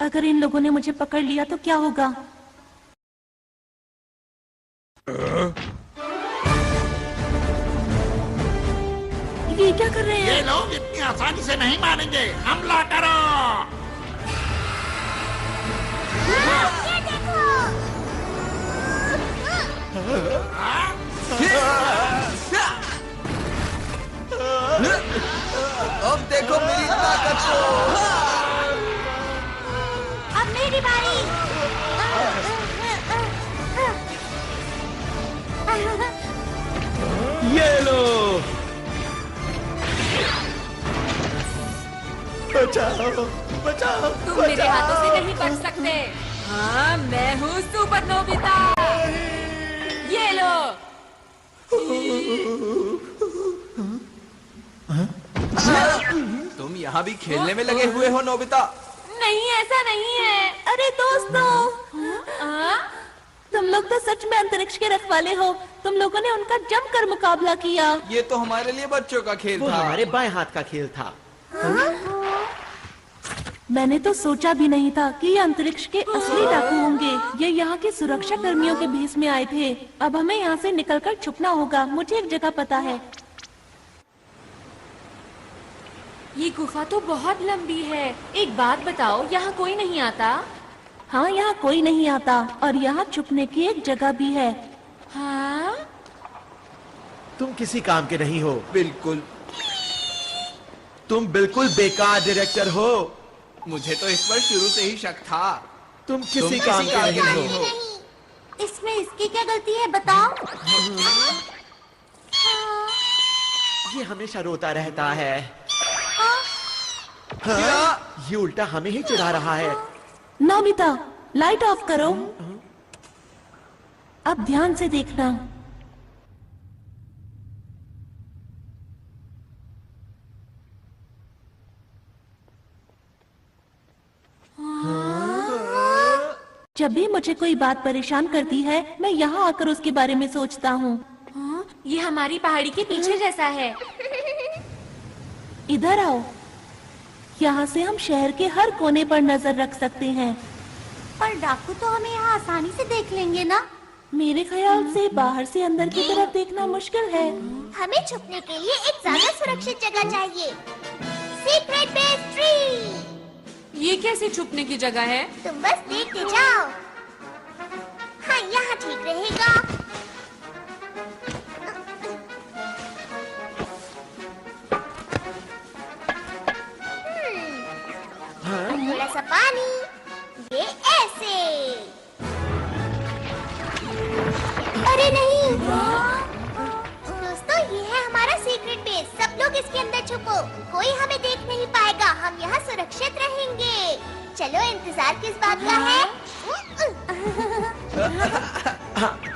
अगर इन लोगों ने मुझे पकड़ लिया तो क्या होगा? ये क्या कर रहे हैं? ये लोग इतनी आसानी से नहीं मानेंगे, हमला करो। ये देखो। हाँ? मेरी बारी। ये लो। बचाओ, बचाओ, तुम मेरे हाथों से नहीं बच सकते। हाँ, मैं हूँ सुपर नोबिता। ये लो। तुम यहाँ भी खेलने में लगे हुए हो नोबिता? नहीं, ऐसा नहीं है। अरे दोस्तों, तुम लोग तो सच में अंतरिक्ष के रखवाले हो। तुम लोगों ने उनका जमकर मुकाबला किया। ये तो हमारे लिए बच्चों का खेल वो था। हमारे बाएं हाथ का खेल था। मैंने तो सोचा भी नहीं था कि ये अंतरिक्ष के असली डाकू होंगे। ये यहाँ के सुरक्षा कर्मियों के भेष में आए थे। अब हमें यहाँ से निकलकर छुपना होगा। मुझे एक जगह पता है। ये गुफा तो बहुत लंबी है। एक बात बताओ, यहाँ कोई नहीं आता? हाँ, यहाँ कोई नहीं आता और यहाँ छुपने की एक जगह भी है। हाँ? तुम किसी काम के नहीं हो। बिल्कुल। तुम बिल्कुल बेकार डायरेक्टर हो। मुझे तो इस पर शुरू से ही शक था। तुम किसी काम के नहीं हो। इसमें इसकी क्या गलती है बताओ? ये हमेशा रोता रहता है। हाँ? ये उल्टा हमें ही चिढ़ा रहा है। नोबिता, लाइट ऑफ करो। अब ध्यान से देखना। जब भी मुझे कोई बात परेशान करती है, मैं यहाँ आकर उसके बारे में सोचता हूँ। ये हमारी पहाड़ी के पीछे जैसा है। इधर आओ। यहाँ से हम शहर के हर कोने पर नजर रख सकते हैं। पर डाकू तो हमें यहाँ आसानी से देख लेंगे ना? मेरे ख्याल से बाहर से अंदर की तरफ देखना मुश्किल है। हमें छुपने के लिए एक ज्यादा सुरक्षित जगह चाहिए। Secret base tree. ये कैसी छुपने की जगह है? तुम बस देखते जाओ। हाँ, यहाँ ठीक रहेगा। थोड़ा सा पानी, ये ऐसे। अरे नहीं। दोस्तों, ये है हमारा सीक्रेट बेस। सब लोग इसके अंदर छुपो। कोई हमें देख नहीं पाएगा। हम यहाँ सुरक्षित रहेंगे। चलो, इंतजार किस बात का है?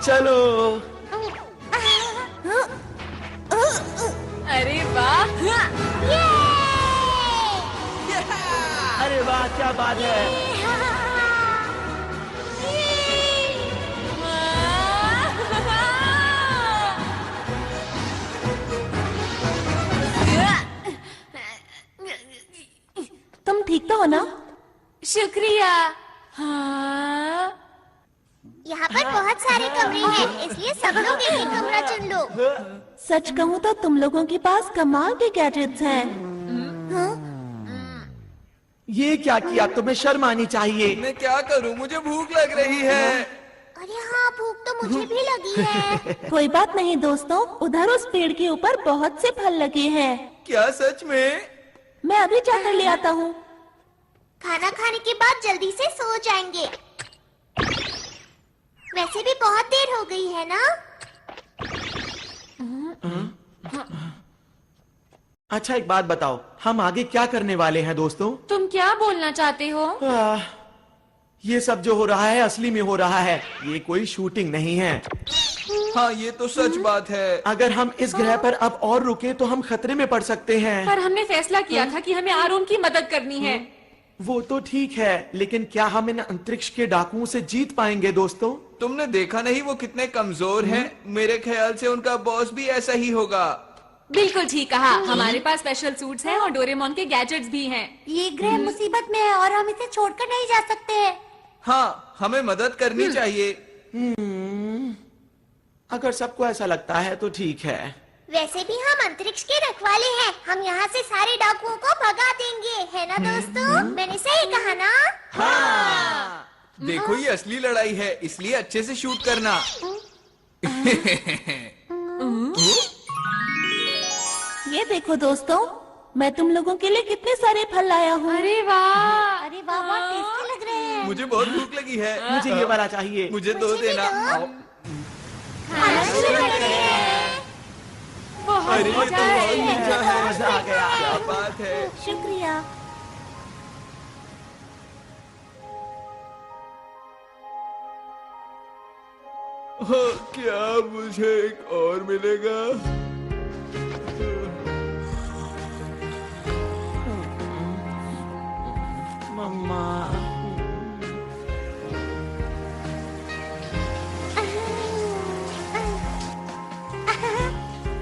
चलो। अरे वाह! अरे वाह, क्या बात है। तुम ठीक तो हो ना? शुक्रिया। हाँ? यहाँ पर बहुत सारे कमरे हैं, इसलिए सब लोग एक ही कमरा चुन लो। सच कहूँ तो तुम लोगों के पास कमाल के गैजेट्स हैं। ये क्या किया? तुम्हें शर्म आनी चाहिए। मैं क्या करूं? मुझे भूख लग रही है। अरे हाँ, भूख तो मुझे भी लगी है। कोई बात नहीं दोस्तों, उधर उस पेड़ के ऊपर बहुत से फल लगे हैं। क्या सच में? मैं अभी जाकर ले आता हूँ। खाना खाने के बाद जल्दी से सो जाएंगे। वैसे भी बहुत देर हो गई है ना? अच्छा, एक बात बताओ, हम आगे क्या करने वाले हैं दोस्तों? तुम क्या बोलना चाहते हो? ये सब जो हो रहा है असली में हो रहा है। ये कोई शूटिंग नहीं है। हाँ, ये तो सच बात है। अगर हम इस ग्रह पर अब और रुके तो हम खतरे में पड़ सकते हैं। पर हमने फैसला किया था कि हमें आरोन की मदद करनी है। वो तो ठीक है, लेकिन क्या हम इन अंतरिक्ष के डाकुओं से जीत पाएंगे दोस्तों? तुमने देखा नहीं वो कितने कमजोर हैं? मेरे ख्याल से उनका बॉस भी ऐसा ही होगा। बिल्कुल ठीक कहा। हमारे पास स्पेशल सूट्स हैं और डोरेमोन के गैजेट्स भी हैं। ये ग्रह मुसीबत में है और हम इसे छोड़कर नहीं जा सकते हैं। हाँ, हमें मदद करनी चाहिए। अगर सबको ऐसा लगता है तो ठीक है। वैसे भी हम अंतरिक्ष के रखवाले हैं। हम यहाँ से सारे डाकुओं को भगा देंगे, है ना दोस्तों? मैंने सही कहा ना? हाँ। देखो, ये असली लड़ाई है, इसलिए अच्छे से शूट करना। ये देखो दोस्तों, मैं तुम लोगों के लिए कितने सारे फल लाया हूँ। अरे वाह! अरे वाह, बहुत टेस्टी लग रहे हैं। मुझे बहुत भूख लगी है। मुझे ये वाला चाहिए। मुझे दो देना। आओ। बहुत अरे ये तो मजा है। बहुत मीठा है। मजा आ गया। क्या बात है। शुक्रिया। क्या मुझे एक और मिलेगा? मम्मा।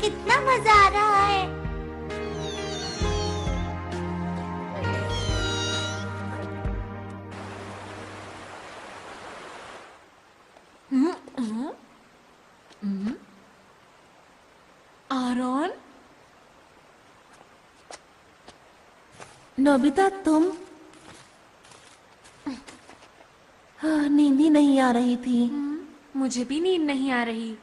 कितना मजा आ रहा है। आरोन, नोबिता तुम? हाँ, नींद ही नहीं आ रही थी। मुझे भी नींद नहीं आ रही।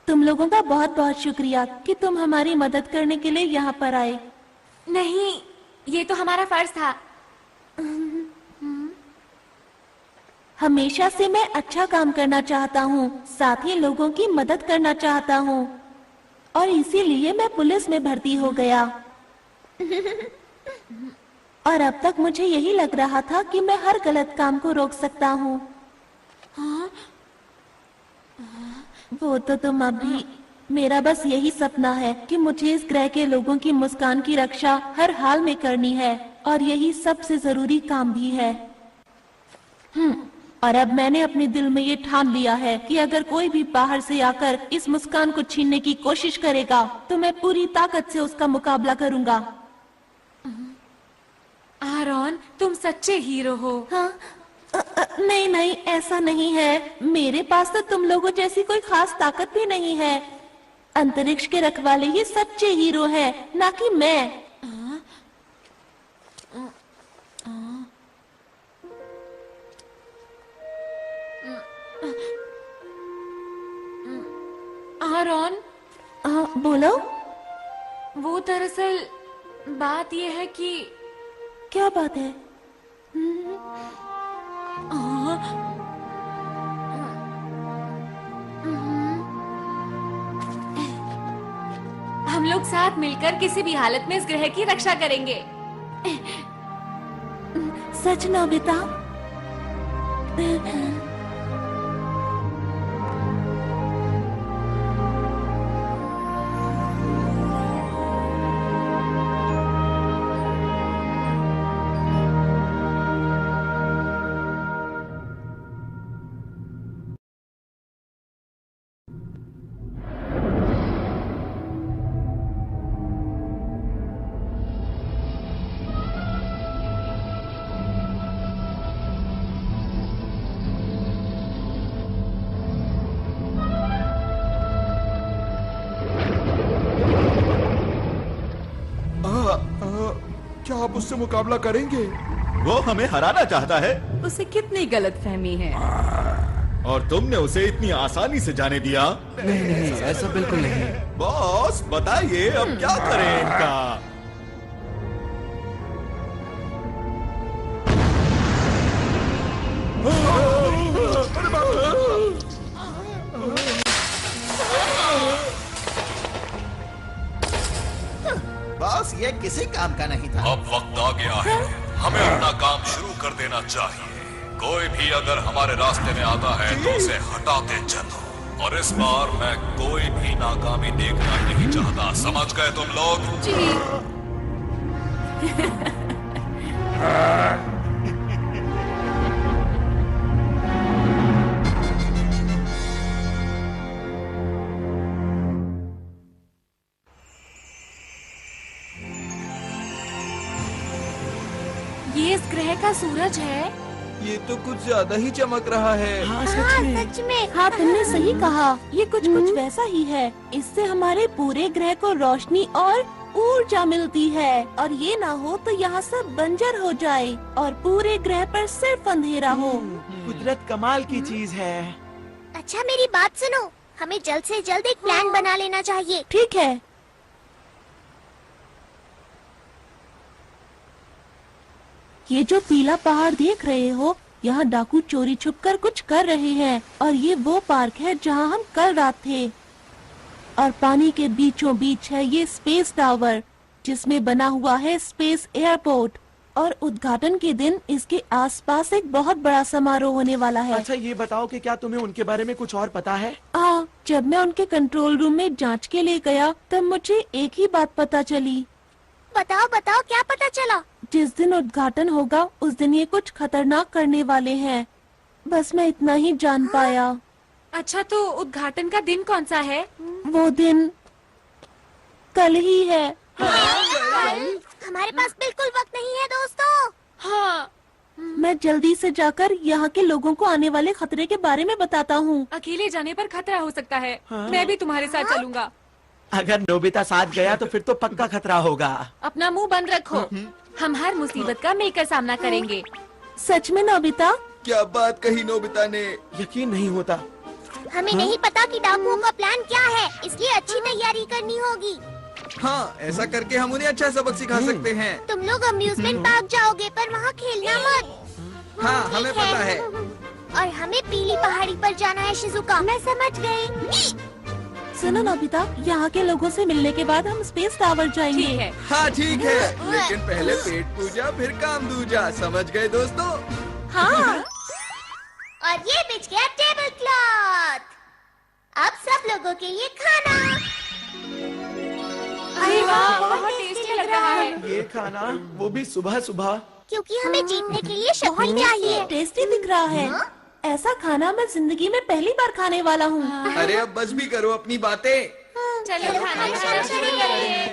तुम लोगों का बहुत बहुत शुक्रिया कि तुम हमारी मदद करने के लिए यहाँ पर आए। नहीं, ये तो हमारा फर्ज था। हमेशा से मैं अच्छा काम करना चाहता हूँ, साथ ही लोगों की मदद करना चाहता हूँ, और इसीलिए मैं पुलिस में भर्ती हो गया। और अब तक मुझे यही लग रहा था कि मैं हर गलत काम को रोक सकता हूँ। वो तो तुम अभी। मेरा बस यही सपना है कि मुझे इस ग्रह के लोगों की मुस्कान की रक्षा हर हाल में करनी है, और यही सबसे जरूरी काम भी है। और अब मैंने अपने दिल में ये ठान लिया है कि अगर कोई भी बाहर से आकर इस मुस्कान को छीनने की कोशिश करेगा तो मैं पूरी ताकत से उसका मुकाबला करूंगा। आरोन, तुम सच्चे हीरो हो। हाँ, नहीं नहीं, ऐसा नहीं है। मेरे पास तो तुम लोगों जैसी कोई खास ताकत भी नहीं है। अंतरिक्ष के रखवाले ही सच्चे हीरो हैं, ना कि मैं। आरोन, बोलो। वो दरअसल बात ये है कि। क्या बात है? हम लोग साथ मिलकर किसी भी हालत में इस ग्रह की रक्षा करेंगे। सच नोबिता? क्या आप उससे मुकाबला करेंगे? वो हमें हराना चाहता है। उसे कितनी गलतफहमी है। और तुमने उसे इतनी आसानी से जाने दिया? नहीं नहीं, ऐसा बिल्कुल नहीं। बॉस बताइए अब क्या करें इनका? बॉस ये किसी काम का नहीं था। अब वक्त आ गया है, हमें अपना काम शुरू कर देना चाहिए। कोई भी अगर हमारे रास्ते में आता है तो उसे हटाते चलो। और इस बार मैं कोई भी नाकामी देखना नहीं चाहता, समझ गए तुम लोग? जी। ये इस ग्रह का सूरज है। ये तो कुछ ज्यादा ही चमक रहा है। हाँ, सच में। हाँ, तुमने सही कहा। ये कुछ वैसा ही है। इससे हमारे पूरे ग्रह को रोशनी और ऊर्जा मिलती है, और ये ना हो तो यहाँ सब बंजर हो जाए और पूरे ग्रह पर सिर्फ अंधेरा हो। कुदरत कमाल की चीज है। अच्छा मेरी बात सुनो, हमें जल्द से जल्द एक प्लान बना लेना चाहिए। ठीक है। ये जो पीला पहाड़ देख रहे हो, यहाँ डाकू चोरी छुपकर कुछ कर रहे हैं और ये वो पार्क है जहाँ हम कल रात थे। और पानी के बीचों बीच है ये स्पेस टावर जिसमें बना हुआ है स्पेस एयरपोर्ट। और उद्घाटन के दिन इसके आसपास एक बहुत बड़ा समारोह होने वाला है। अच्छा ये बताओ कि क्या तुम्हें उनके बारे में कुछ और पता है? जब मैं उनके कंट्रोल रूम में जांच के लिए गया तब मुझे एक ही बात पता चली। बताओ बताओ, क्या पता चला? जिस दिन उद्घाटन होगा उस दिन ये कुछ खतरनाक करने वाले हैं। बस मैं इतना ही जान पाया। अच्छा तो उद्घाटन का दिन कौन सा है? वो दिन कल ही है। हमारे पास बिल्कुल वक्त नहीं है दोस्तों। हाँ। मैं जल्दी से जाकर यहाँ के लोगों को आने वाले खतरे के बारे में बताता हूँ। अकेले जाने पर खतरा हो सकता है। मैं भी तुम्हारे साथ चलूंगा। अगर नोबिता साथ गया तो फिर तो पक्का खतरा होगा। अपना मुंह बंद रखो। हम हर मुसीबत का मिलकर सामना करेंगे। सच में नोबिता? क्या बात कही नोबिता ने। यकीन नहीं होता। हमें नहीं पता कि डाकुओं का प्लान क्या है, इसलिए अच्छी तैयारी करनी होगी। हाँ, ऐसा करके हम उन्हें अच्छा सबक सिखा सकते हैं। तुम लोग अम्यूजमेंट पार्क जाओगे पर वहाँ खेलना मत। हाँ, हमें पता है। और हमें पीली पहाड़ी पर जाना है शिजुका। मैं समझ गई। सुनो नोबिता, यहाँ के लोगों से मिलने के बाद हम स्पेस टावर जाएंगे। ठीक है। हाँ ठीक है, लेकिन पहले पेट पूजा फिर काम दूजा। समझ गए दोस्तों? हाँ। और ये बिछ गया टेबल क्लॉथ। अब सब लोगों के लिए खाना। अरे वाह, बहुत टेस्टी लग रहा है। ये खाना, वो भी सुबह सुबह। क्योंकि हमें जीतने के लिए शक्ति चाहिए। टेस्टी दिख रहा है। ऐसा खाना मैं जिंदगी में पहली बार खाने वाला हूँ। अरे अब बस भी करो अपनी बातें। चलो खाना खाना शुरू करिए।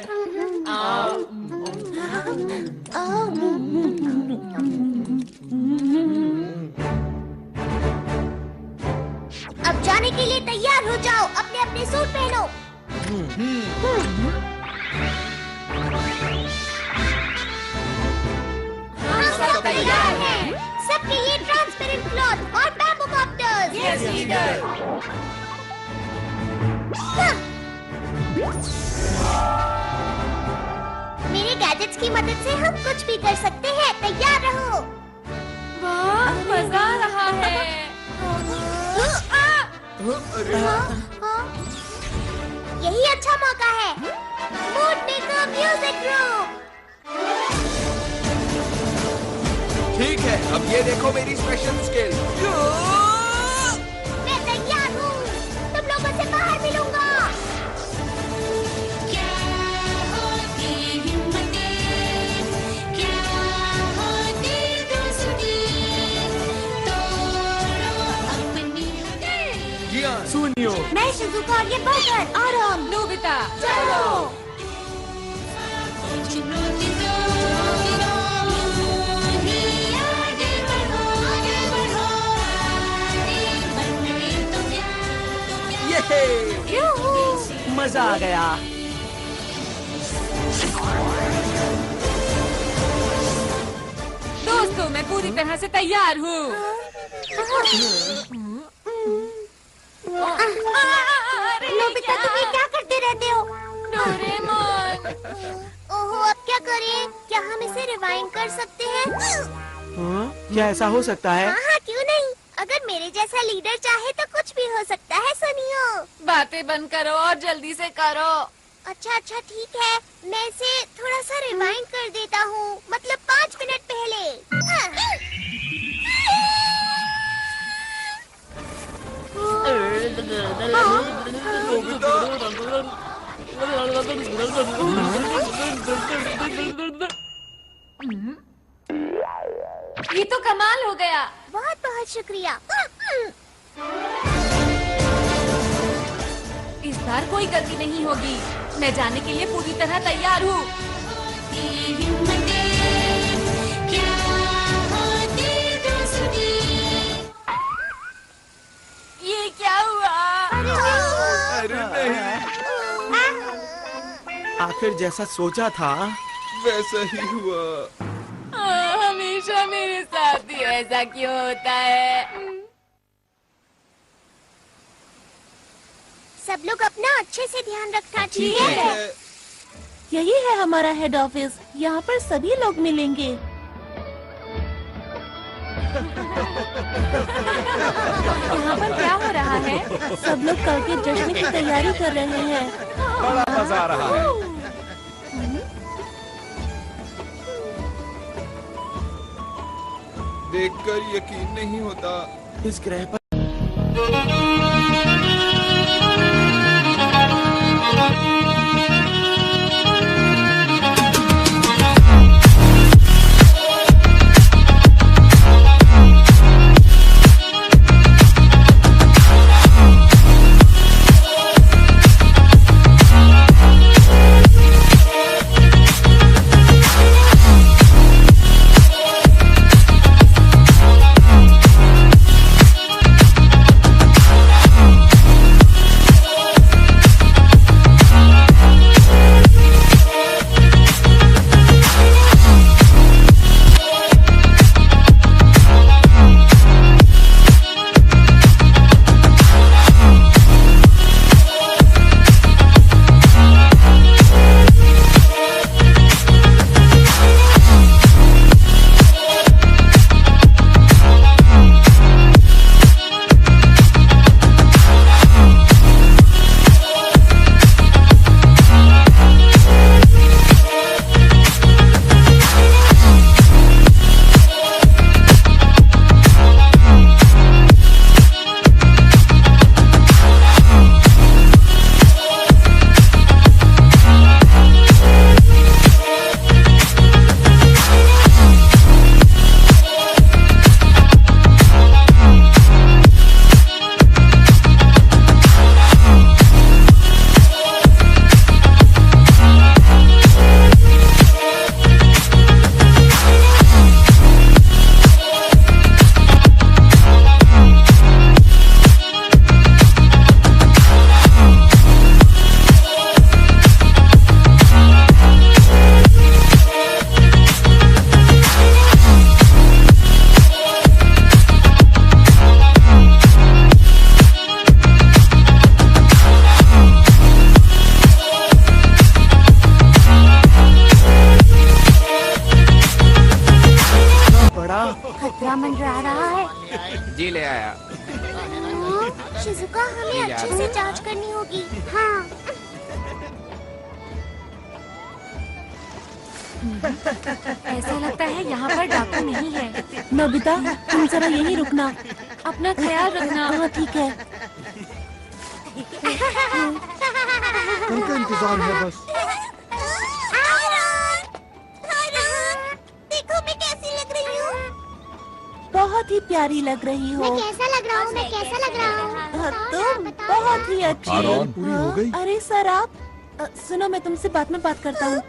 अब जाने के लिए तैयार हो जाओ। अपने अपने सूट पहनो। सब तैयार हैं। सबके लिए ट्रांसपेरेंट क्लॉथ और बैम्बू कॉप्टर्स। Yes leader. मेरे गैजेट्स की मदद से हम कुछ भी कर सकते हैं। तैयार रहो। वाह, मजा आ रहा है। यही अच्छा मौका है। Mood maker music room. ठीक है, अब ये देखो मेरी स्पेशल स्किल। मैं तैयार हूँ। तुम लोगों से बाहर मिलूंगा। सुनियो, मैं शिजुका और ये बर्गर। आराम। नोबिता चलो। मजा आ गया। दोस्तों, मैं पूरी तरह से तैयार हूँ। नोबिता, तुम ये क्या करते रहते हो? डोरेमोन। ओहो, अब क्या करें? क्या हम इसे रिवाइंड कर सकते हैं? क्या ऐसा हो सकता है? हाँ, क्यों नहीं? अगर मेरे जैसा लीडर चाहे तो कुछ भी हो सकता है। सुनियो, बातें बंद करो और जल्दी से करो। अच्छा ठीक है। मैं इसे थोड़ा सा रिवाइंड कर देता हूँ। मतलब 5 मिनट पहले। ये तो कमाल हो गया। बहुत बहुत शुक्रिया। इस बार कोई गलती नहीं होगी। मैं जाने के लिए पूरी तरह तैयार हूँ। ये क्या हुआ? अरे नहीं, आखिर जैसा सोचा था वैसा ही हुआ। हमेशा मेरे साथ ही ऐसा क्यों होता है? सब लोग अपना अच्छे से ध्यान रखना। ठीक है? यही है हमारा हेड ऑफिस। यहाँ पर सभी लोग मिलेंगे। यहाँ पर क्या हो रहा है? सब लोग कल के जश्न की तैयारी कर रहे हैं। बड़ा मजा आ रहा है। देखकर यकीन नहीं होता इस ग्रह पर खतरा मंडरा रहा है। जी ले आया। शिजुका, हमें अच्छे से जांच करनी होगी। हाँ। ऐसा लगता है यहाँ पर डाकू नहीं है। नोबिता, तुम जरा यहीं रुकना। अपना ख्याल रखना। हाँ ठीक है। उनका इंतजार है बस। देखो मैं कैसी लग रही हूँ। बहुत ही प्यारी लग रही हो। मैं कैसा लग रहा हूँ? मैं कैसा लग रहा हूँ? तुम बहुत ही अच्छी। आरोन। पूरी हो गई। अरे सर आप सुनो, मैं तुमसे बाद में बात करता हूँ।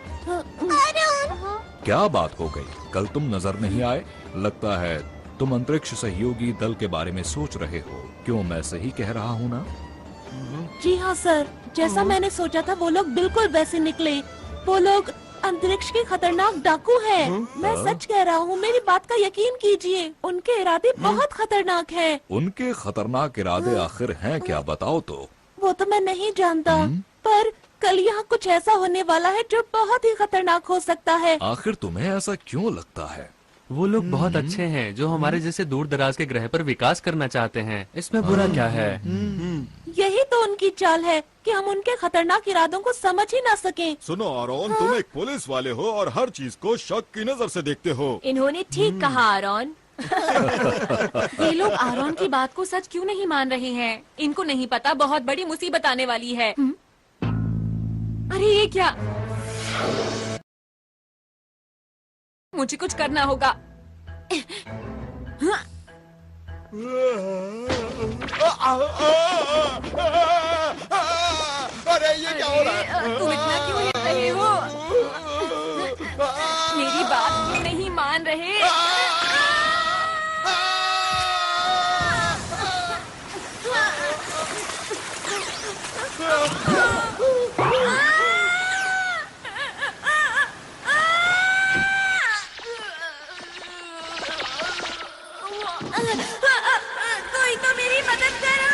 क्या बात हो गई? कल तुम नजर नहीं आए। लगता है तुम अंतरिक्ष सहयोगी दल के बारे में सोच रहे हो। क्यों, मैं सही कह रहा हूँ ना? जी हाँ सर, जैसा मैंने सोचा था वो लोग बिल्कुल वैसे निकले। वो लोग अंतरिक्ष के खतरनाक डाकू हैं। मैं सच कह रहा हूँ, मेरी बात का यकीन कीजिए। उनके इरादे बहुत खतरनाक हैं। उनके खतरनाक इरादे आखिर हैं क्या, बताओ तो। वो तो मैं नहीं जानता, पर कल यहाँ कुछ ऐसा होने वाला है जो बहुत ही खतरनाक हो सकता है। आखिर तुम्हें ऐसा क्यों लगता है? वो लोग बहुत अच्छे हैं जो हमारे जैसे दूर दराज के ग्रह पर विकास करना चाहते हैं। इसमें बुरा क्या है? यही तो उनकी चाल है कि हम उनके खतरनाक इरादों को समझ ही ना सकें। सुनो आरोन, तुम एक पुलिस वाले हो और हर चीज को शक की नजर से देखते हो। इन्होंने ठीक कहा आरोन। ये लोग आरोन की बात को सच क्यों नहीं मान रहे हैं? इनको नहीं पता बहुत बड़ी मुसीबत आने वाली है। अरे ये क्या? मुझे कुछ करना होगा। अरे ये क्या हो रहा है? तुम इतना क्यों हिल रहे हो? मेरी बात क्यों नहीं मान रहे? कोई तो मेरी मदद करो।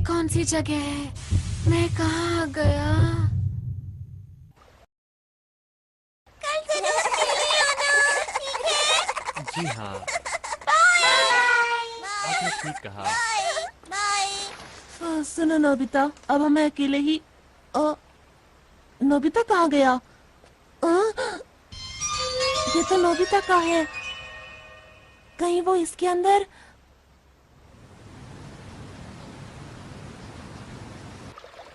कौन सी जगह है? मैं कहाँ आ गया? कल जरूर मिलेंगे आना, ठीक है? जी हाँ, आपने ठीक कहा। सुनो नोबिता, अब हमें अकेले ही नोबिता कहाँ गया? ये तो नोबिता का है। कहीं वो इसके अंदर?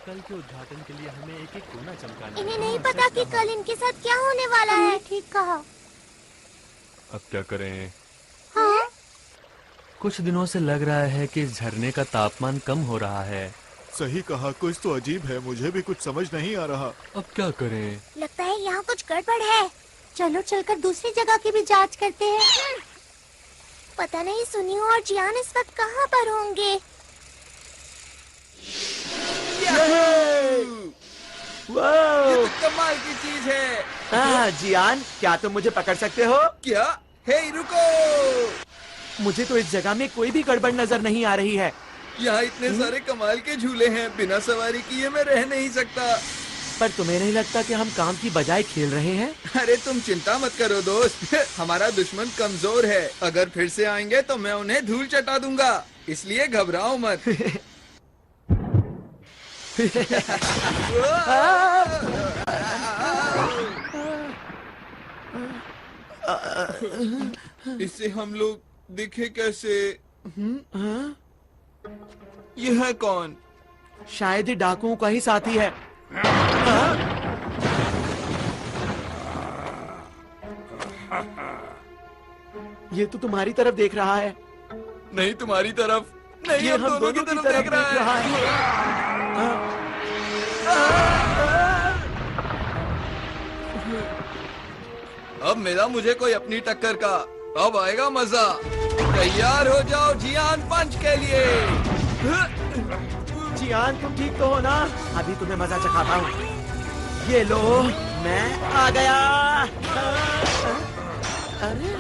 कल के उद्घाटन के लिए हमें एक कोना चमकाना है। इन्हें नहीं पता कि कल इनके साथ क्या होने वाला है। ठीक कहा। अब क्या करें? हाँ? कुछ दिनों से लग रहा है कि इस झरने का तापमान कम हो रहा है। सही कहा, कुछ तो अजीब है, मुझे भी कुछ समझ नहीं आ रहा। अब क्या करें? लगता है यहाँ कुछ गड़बड़ है। चलो चलकर दूसरी जगह की भी जांच करते हैं। पता नहीं सुनियो और जियान इस वक्त कहाँ पर होंगे। ये तो कमाल की चीज है। जियान, क्या तुम मुझे पकड़ सकते हो? क्या? हे रुको! मुझे तो इस जगह में कोई भी गड़बड़ नजर नहीं आ रही है। यहाँ इतने सारे कमाल के झूले हैं, बिना सवारी किए मैं रह नहीं सकता। पर तुम्हें नहीं लगता कि हम काम की बजाय खेल रहे हैं? अरे तुम चिंता मत करो दोस्त, हमारा दुश्मन कमजोर है। अगर फिर से आएंगे तो मैं उन्हें धूल चटा दूंगा, इसलिए घबराओ मत। इससे हम लोग दिखे कैसे? यह है कौन? शायद ही डाकुओं का ही साथी है। ये तो तुम्हारी तरफ देख रहा है। नहीं, तुम्हारी तरफ नहीं, ये हम दोनों की तरफ देख रहा है। अब मिला मुझे कोई अपनी टक्कर का, अब आएगा मजा। तैयार हो जाओ जियान पंच के लिए। जियान, तुम ठीक तो हो ना? अभी तुम्हें मजा चखाता हूँ। ये लो, मैं आ गया। अरे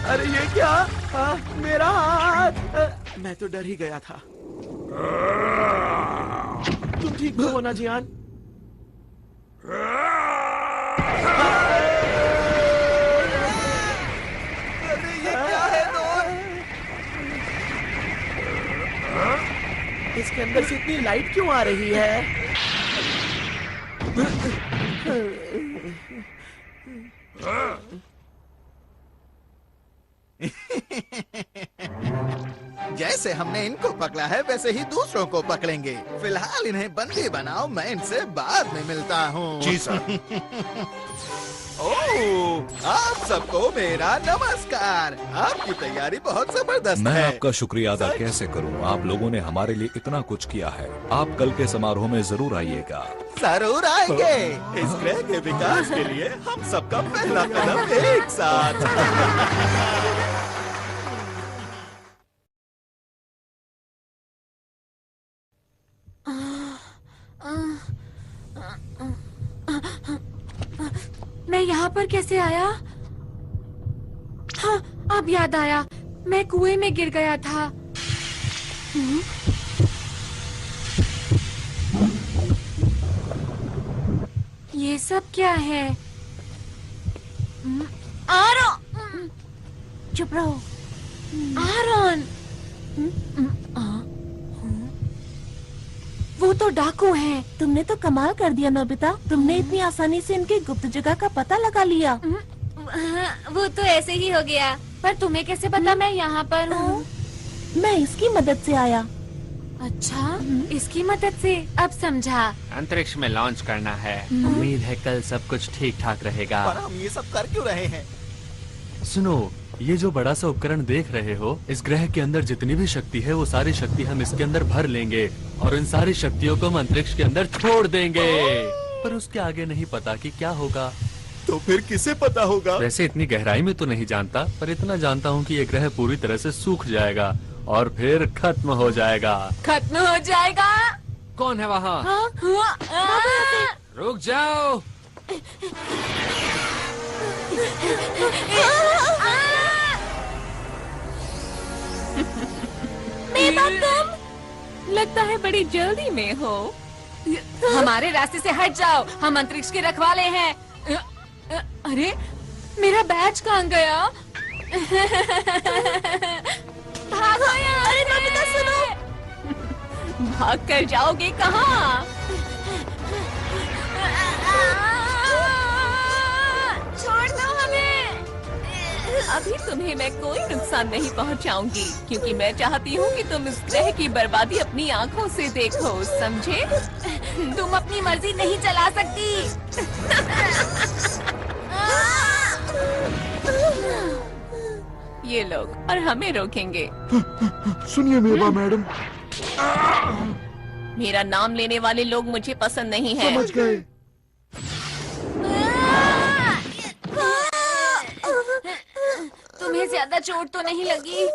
अरे ये क्या? मेरा हाथ! मैं तो डर ही गया था। तुम ठीक तो हो ना जियान? अरे ये क्या है दोस्त? इसके अंदर से इतनी लाइट क्यों आ रही है? जैसे हमने इनको पकड़ा है वैसे ही दूसरों को पकड़ेंगे। फिलहाल इन्हें बंदी बनाओ, मैं इनसे बाद में मिलता हूँ। जी सर। ओह, आप सबको मेरा नमस्कार। आपकी तैयारी बहुत जबरदस्त मैं है। आपका शुक्रिया अदा कैसे करूं? आप लोगों ने हमारे लिए इतना कुछ किया है। आप कल के समारोह में जरूर आइएगा। जरूर आएंगे। इस ग्रह के विकास के लिए हम सबका पहला कदम एक साथ। मैं यहाँ पर कैसे आया? हाँ, अब याद आया, मैं कुएं में गिर गया था। ये सब क्या है? आरोन! चुप रहो। आरोन! वो तो डाकू हैं। तुमने तो कमाल कर दिया नोबिता, तुमने इतनी आसानी से इनकी गुप्त जगह का पता लगा लिया। वो तो ऐसे ही हो गया, पर तुम्हें कैसे पता मैं यहाँ पर हूँ? मैं इसकी मदद से आया। अच्छा, इसकी मदद से, अब समझा। अंतरिक्ष में लॉन्च करना है। उम्मीद है कल सब कुछ ठीक ठाक रहेगा। पर हम ये सब कर क्यों रहे हैं? सुनो, ये जो बड़ा सा उपकरण देख रहे हो, इस ग्रह के अंदर जितनी भी शक्ति है वो सारी शक्ति हम इसके अंदर भर लेंगे और इन सारी शक्तियों को हम अंतरिक्ष के अंदर छोड़ देंगे। पर उसके आगे नहीं पता कि क्या होगा। तो फिर किसे पता होगा? वैसे इतनी गहराई में तो नहीं जानता, पर इतना जानता हूँ कि ये ग्रह पूरी तरह से सूख जाएगा और फिर खत्म हो जाएगा। खत्म हो जाएगा? कौन है वहाँ? रुक जाओ। लगता है बड़ी जल्दी में हो। हमारे रास्ते से हट जाओ, हम अंतरिक्ष के रखवाले हैं। अरे मेरा बैच कहाँ गया? भागो यहाँ! अरे नोबिता सुनो, भाग कर जाओगे कहाँ? छोड़ दो हमें। अभी तुम्हें मैं कोई नुकसान नहीं पहुंचाऊंगी, क्योंकि मैं चाहती हूँ कि तुम इस ग्रह की बर्बादी अपनी आंखों से देखो, समझे? तुम अपनी मर्जी नहीं चला सकती। ये लोग और हमें रोकेंगे। सुनिए मेवा मैडम, मेरा नाम लेने वाले लोग मुझे पसंद नहीं है। समझ गए। तुम्हें ज्यादा चोट तो नहीं लगी?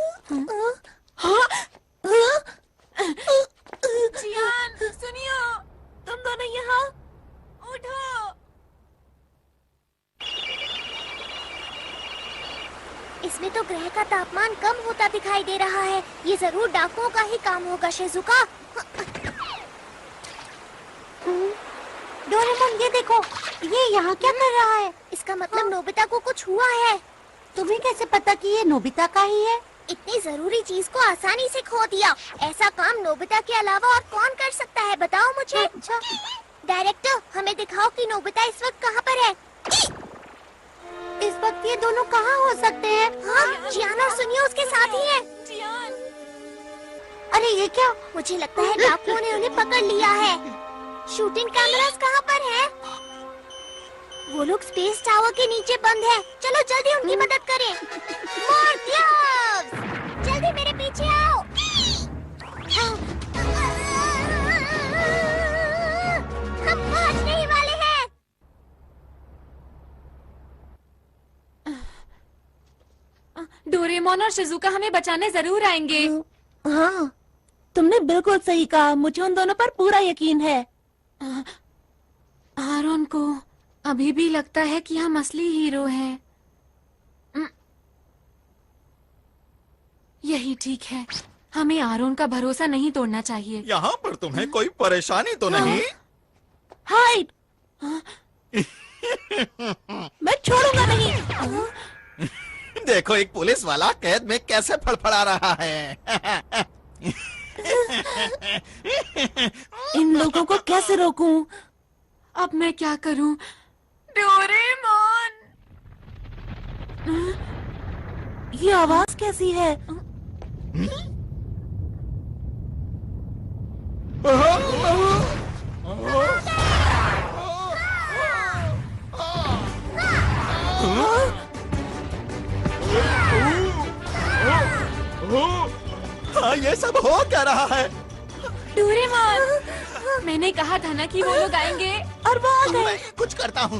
जियान, सुनियो, तुम दोनों यहाँ उठो। इसमें तो ग्रह का तापमान कम होता दिखाई दे रहा है। ये जरूर डाकुओं का ही काम होगा, शिजुका। डोरेमोन ये देखो, ये यहाँ क्या कर रहा है? इसका मतलब नोबिता को कुछ हुआ है। तुम्हें कैसे पता कि ये नोबिता का ही है? इतनी जरूरी चीज को आसानी से खो दिया। ऐसा काम नोबिता के अलावा और कौन कर सकता है, बताओ मुझे। अच्छा। डायरेक्टर, हमें दिखाओ कि नोबिता इस वक्त कहाँ पर है। इस वक्त ये दोनों कहाँ हो सकते हैं? हाँ, जियान और सुनियो उसके साथ ही हैं। जियान, अरे ये क्या? मुझे लगता है डाकुओं ने उन्हें पकड़ लिया है। शूटिंग कैमरास कहाँ पर है? वो लोग स्पेस टावर के नीचे बंद है। चलो जल्दी उनकी मदद करें। मोर्टियस, जल्दी मेरे पीछे आओ। हम पहुंचने ही वाले हैं। डोरेमोन और शिजुका हमें बचाने जरूर आएंगे। हाँ, तुमने बिल्कुल सही कहा। मुझे उन दोनों पर पूरा यकीन है। आरोन को अभी भी लगता है कि हम असली हीरो हैं। यही ठीक है। हमें आरोन का भरोसा नहीं तोड़ना चाहिए। यहाँ पर तुम्हें कोई परेशानी तो नहीं? हाइड, मैं छोड़ूंगा नहीं। देखो, एक पुलिस वाला कैद में कैसे फड़फड़ा रहा है। इन लोगों को कैसे रोकूं? अब मैं क्या करूं? डोरेमोन! ये आवाज कैसी है? हाँ, ये सब हो क्या रहा है? डोरेमोन, मैंने कहा था ना कि वो लोग आएंगे। और वो आ गए। मैं कुछ करता हूँ।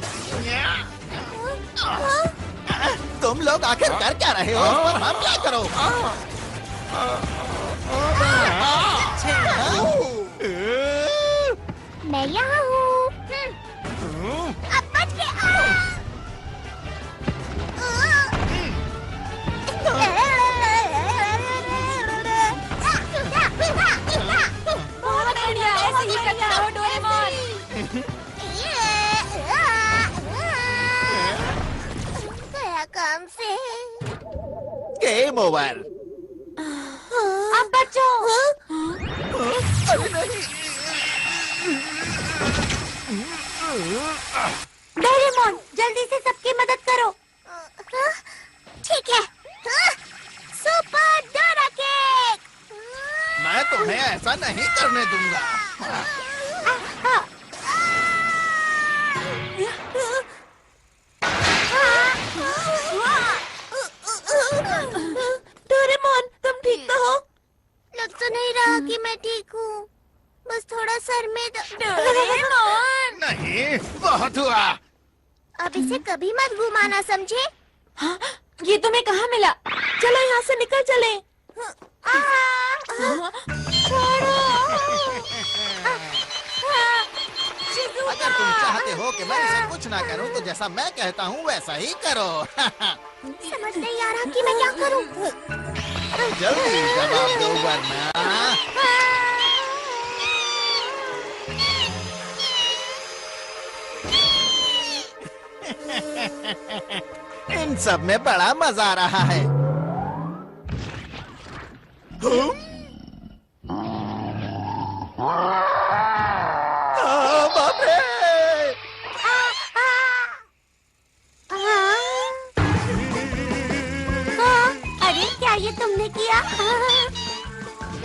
तुम लोग आखिर कर क्या रहे हो? और हम क्या करो? मैं यहाँ हूँ। अब बच के आओ। बहुत बढ़िया, ऐसे ही करते रहो डोरेमोन। गया काम से। Game over. अब बचो। अरे नहीं। डोरेमोन, जल्दी से सबकी मदद करो। ठीक है। Super Dora cake. मैं तुम्हें ऐसा नहीं करने दूंगा। डोरेमोन, तुम ठीक तो हो? लग तो नहीं रहा कि मैं ठीक हूँ। बस थोड़ा सर में डोरेमोन! नहीं, बहुत हुआ। अब इसे कभी मत घुमाना, समझे? हाँ, ये तुम्हें कहाँ मिला? चलो यहाँ से निकल चले। अगर तुम चाहते हो कि मैं इसे कुछ ना करूं, तो जैसा मैं कहता हूं वैसा ही करो। समझ नहीं आ रहा कि मैं क्या करूं। जल्दी जवाब दो वरना। इन सब में बड़ा मजा आ रहा है। बाप रे! अरे क्या ये तुमने किया?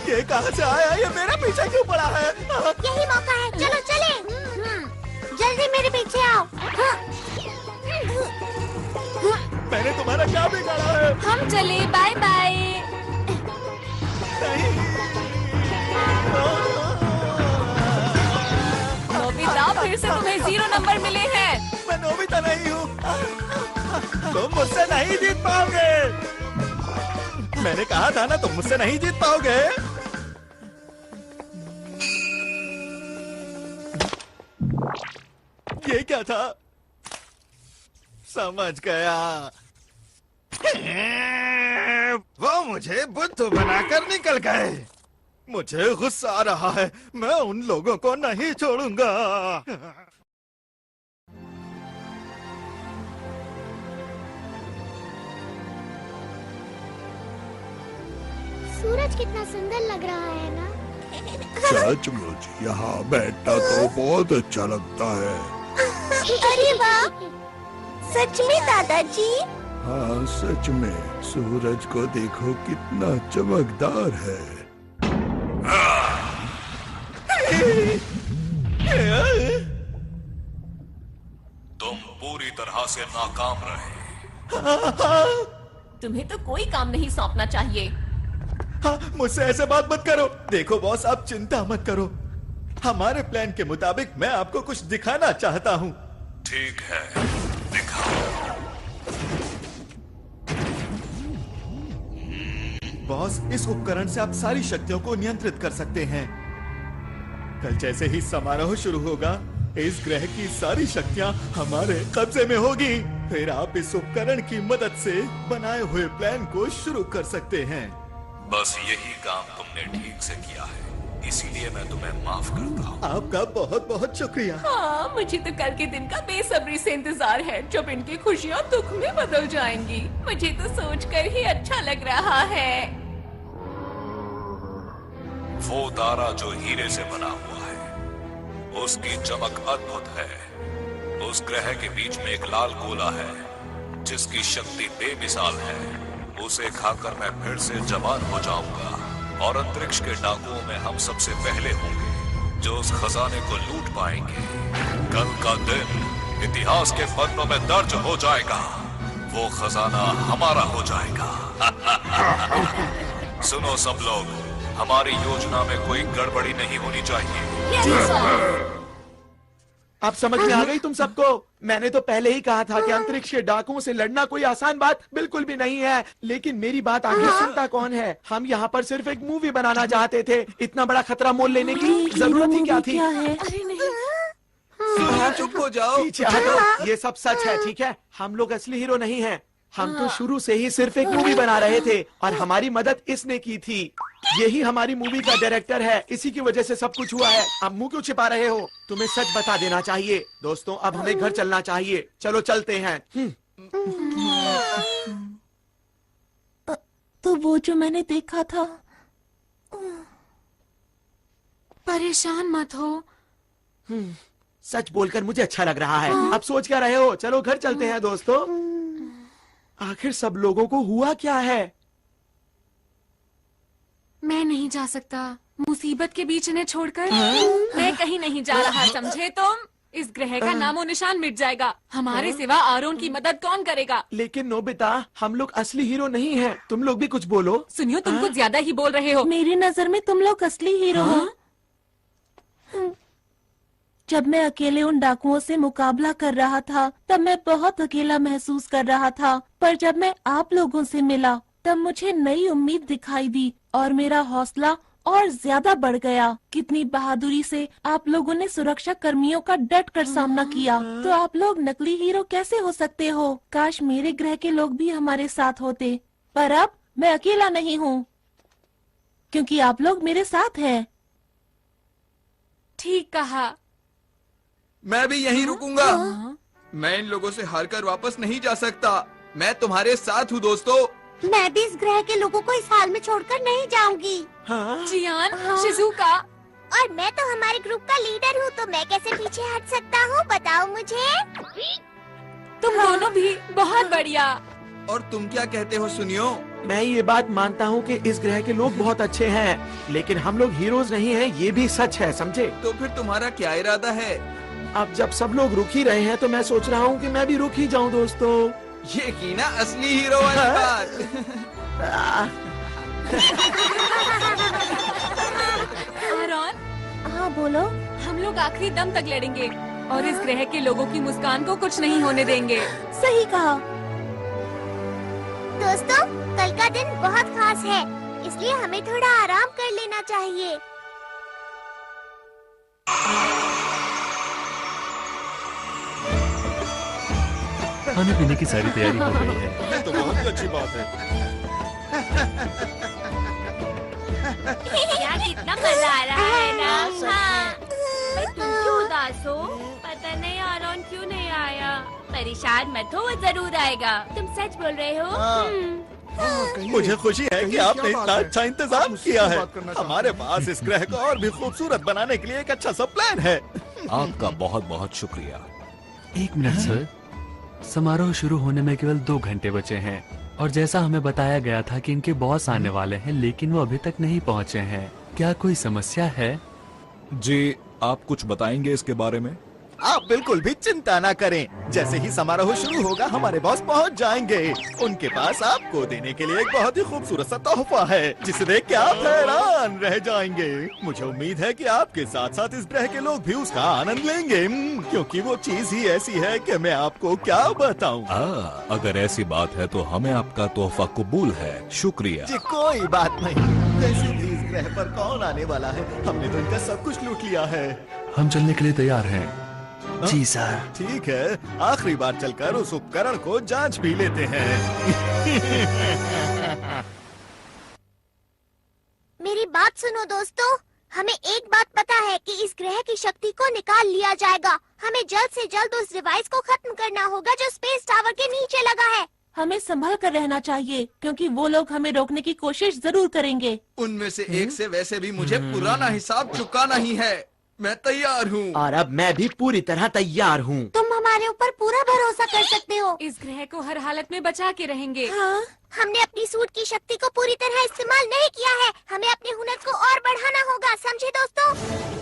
ये कहाँ से आया? ये मेरा पीछे क्यों पड़ा है? यही मौका है, चलो चले। जल्दी मेरे पीछे आओ। मैंने तुम्हारा क्या बिगाड़ा है? हम चले, बाय बाय। नोबिता, फिर से तुम्हें 0 नंबर मिले हैं। मैं नोबिता नहीं हूँ। तुम मुझसे नहीं जीत पाओगे। मैंने कहा था ना, तुम मुझसे नहीं जीत पाओगे। ये क्या था? समझ गया। वो मुझे बुद्धू बनाकर निकल गए। मुझे गुस्सा आ रहा है। मैं उन लोगों को नहीं छोड़ूंगा। सूरज कितना सुंदर लग रहा है ना? सचमुच यहाँ बैठना तो बहुत अच्छा लगता है। अरे वाह, सच में दादाजी? हाँ सच में, सूरज को देखो कितना चमकदार है। तुम पूरी तरह से नाकाम रहे। तुम्हें तो कोई काम नहीं सौंपना चाहिए। हाँ, मुझसे ऐसे बात मत करो। देखो बॉस, आप चिंता मत करो। हमारे प्लान के मुताबिक मैं आपको कुछ दिखाना चाहता हूँ। ठीक है, दिखाओ। बॉस, इस उपकरण से आप सारी शक्तियों को नियंत्रित कर सकते हैं। कल जैसे ही समारोह शुरू होगा, इस ग्रह की सारी शक्तियाँ हमारे कब्जे में होगी। फिर आप इस उपकरण की मदद से बनाए हुए प्लान को शुरू कर सकते हैं। बस यही काम तुमने ठीक से किया है, इसीलिए मैं तुम्हें माफ करता हूँ। आपका बहुत बहुत शुक्रिया। हाँ, मुझे तो कल के दिन का बेसब्री से इंतजार है, जब इनकी खुशियाँ दुख में बदल जाएंगी। मुझे तो सोचकर ही अच्छा लग रहा है। वो तारा जो हीरे से बना हुआ है, उसकी चमक अद्भुत है। उस ग्रह के बीच में एक लाल गोला है, जिसकी शक्ति बेमिसाल है। उसे खाकर मैं फिर से जवान हो जाऊंगा, और अंतरिक्ष के डाकुओं में हम सबसे पहले होंगे जो उस खजाने को लूट पाएंगे। कल का दिन इतिहास के पन्नों में दर्ज हो जाएगा। वो खजाना हमारा हो जाएगा। सुनो सब लोग, हमारी योजना में कोई गड़बड़ी नहीं होनी चाहिए। अब समझ में आ गई तुम सबको? मैंने तो पहले ही कहा था कि अंतरिक्ष के डाकुओं से लड़ना कोई आसान बात बिल्कुल भी नहीं है। लेकिन मेरी बात आगे सुनता कौन है? हम यहाँ पर सिर्फ एक मूवी बनाना चाहते थे। इतना बड़ा खतरा मोल लेने की जरूरत ही क्या थी? अरे नहीं, चुप हो जाओ। पीछे हटो। ये सब सच है, ठीक है? हम लोग असली हीरो नहीं हैं। हम तो शुरू से ही सिर्फ एक मूवी बना रहे थे, और हमारी मदद इसने की थी। यही हमारी मूवी का डायरेक्टर है। इसी की वजह से सब कुछ हुआ है। अब मुंह क्यों छिपा रहे हो? तुम्हें सच बता देना चाहिए। दोस्तों, अब हमें घर चलना चाहिए। चलो चलते हैं। तो वो जो मैंने देखा था। परेशान मत हो। सच बोलकर मुझे अच्छा लग रहा है। अब सोच क्या रहे हो? चलो घर चलते हैं दोस्तों। आखिर सब लोगों को हुआ क्या है? मैं नहीं जा सकता मुसीबत के बीच इन्हें छोड़कर। मैं कहीं नहीं जा रहा, समझे तुम? इस ग्रह का नामो निशान मिट जाएगा। हमारे सिवा आरोन की मदद कौन करेगा? लेकिन नोबिता, हम लोग असली हीरो नहीं हैं। तुम लोग भी कुछ बोलो। सुनियो, तुम कुछ ज्यादा ही बोल रहे हो। मेरी नजर में तुम लोग असली हीरो हो। जब मैं अकेले उन डाकुओं से मुकाबला कर रहा था, तब मैं बहुत अकेला महसूस कर रहा था। पर जब मैं आप लोगों से मिला, तब मुझे नई उम्मीद दिखाई दी और मेरा हौसला और ज्यादा बढ़ गया। कितनी बहादुरी से आप लोगों ने सुरक्षा कर्मियों का डट कर सामना किया। तो आप लोग नकली हीरो कैसे हो सकते हो? काश मेरे ग्रह के लोग भी हमारे साथ होते। पर अब मैं अकेला नहीं हूँ, क्योंकि आप लोग मेरे साथ हैं। ठीक कहा। मैं भी यहीं रुकूंगा। मैं इन लोगों से हारकर वापस नहीं जा सकता। मैं तुम्हारे साथ हूँ दोस्तों। मैं भी इस ग्रह के लोगों को इस हाल में छोड़कर नहीं जाऊंगी। जियान, शिजुका। और मैं तो हमारे ग्रुप का लीडर हूँ, तो मैं कैसे पीछे हट सकता हूँ, बताओ मुझे। तुम दोनों भी बहुत बढ़िया। और तुम क्या कहते हो सुनियो? मैं ये बात मानता हूँ कि इस ग्रह के लोग बहुत अच्छे हैं, लेकिन हम लोग हीरोज नहीं हैं, ये भी सच है, समझे? तो फिर तुम्हारा क्या इरादा है? अब जब सब लोग रुक ही रहे हैं तो मैं सोच रहा हूँ कि मैं भी रुक ही जाऊँ दोस्तों। ये की ना असली हीरो वाली बात। आरॉन, हाँ बोलो। हम लोग आखिरी दम तक लड़ेंगे और इस ग्रह के लोगों की मुस्कान को कुछ नहीं होने देंगे। सही कहा। दोस्तों, कल का दिन बहुत खास है, इसलिए हमें थोड़ा आराम कर लेना चाहिए। खाने पीने की सारी तैयारी हो गई है। ये तो बहुत अच्छी बात है। यार कितना मजा आ रहा है ना। हाँ। पर तुम क्यों उदास हो? पता नहीं आरॉन क्यों नहीं आया। परेशान मत हो, वो जरूर आएगा। तुम सच बोल रहे हो? मुझे खुशी है कि आपने इतना अच्छा इंतजाम किया है। हमारे पास इस ग्रह को और भी खूबसूरत बनाने के लिए एक अच्छा सा प्लान है। आपका बहुत बहुत शुक्रिया। 1 मिनट सर, समारोह शुरू होने में केवल 2 घंटे बचे हैं और जैसा हमें बताया गया था कि इनके बॉस आने वाले हैं, लेकिन वो अभी तक नहीं पहुंचे हैं। क्या कोई समस्या है? जी, आप कुछ बताएंगे इसके बारे में? आप बिल्कुल भी चिंता ना करें। जैसे ही समारोह शुरू होगा हमारे बॉस पहुंच जाएंगे। उनके पास आपको देने के लिए एक बहुत ही खूबसूरत सा तोहफा है, जिसे देख के आप हैरान रह जाएंगे। मुझे उम्मीद है कि आपके साथ साथ इस ग्रह के लोग भी उसका आनंद लेंगे, क्योंकि वो चीज ही ऐसी है कि मैं आपको क्या बताऊं। अगर ऐसी बात है तो हमें आपका तोहफा कबूल है। शुक्रिया जी कोई बात नहीं। वैसे भी इस ग्रह पर कौन आने वाला है? हमने तो इनका सब कुछ लूट लिया है। हम चलने के लिए तैयार हैं। जी सर। ठीक है, आखिरी बार चलकर उस उपकरण को जांच भी लेते हैं। मेरी बात सुनो दोस्तों, हमें एक बात पता है कि इस ग्रह की शक्ति को निकाल लिया जाएगा। हमें जल्द से जल्द उस डिवाइस को खत्म करना होगा जो स्पेस टावर के नीचे लगा है। हमें संभल कर रहना चाहिए, क्योंकि वो लोग हमें रोकने की कोशिश जरूर करेंगे। उनमें से एक से वैसे भी मुझे पुराना हिसाब चुकाना ही है। मैं तैयार हूँ। और अब मैं भी पूरी तरह तैयार हूँ। तुम हमारे ऊपर पूरा भरोसा कर सकते हो। इस ग्रह को हर हालत में बचा के रहेंगे। हाँ, हमने अपनी सूट की शक्ति को पूरी तरह इस्तेमाल नहीं किया है। हमें अपने हुनर को और बढ़ाना होगा, समझे दोस्तों?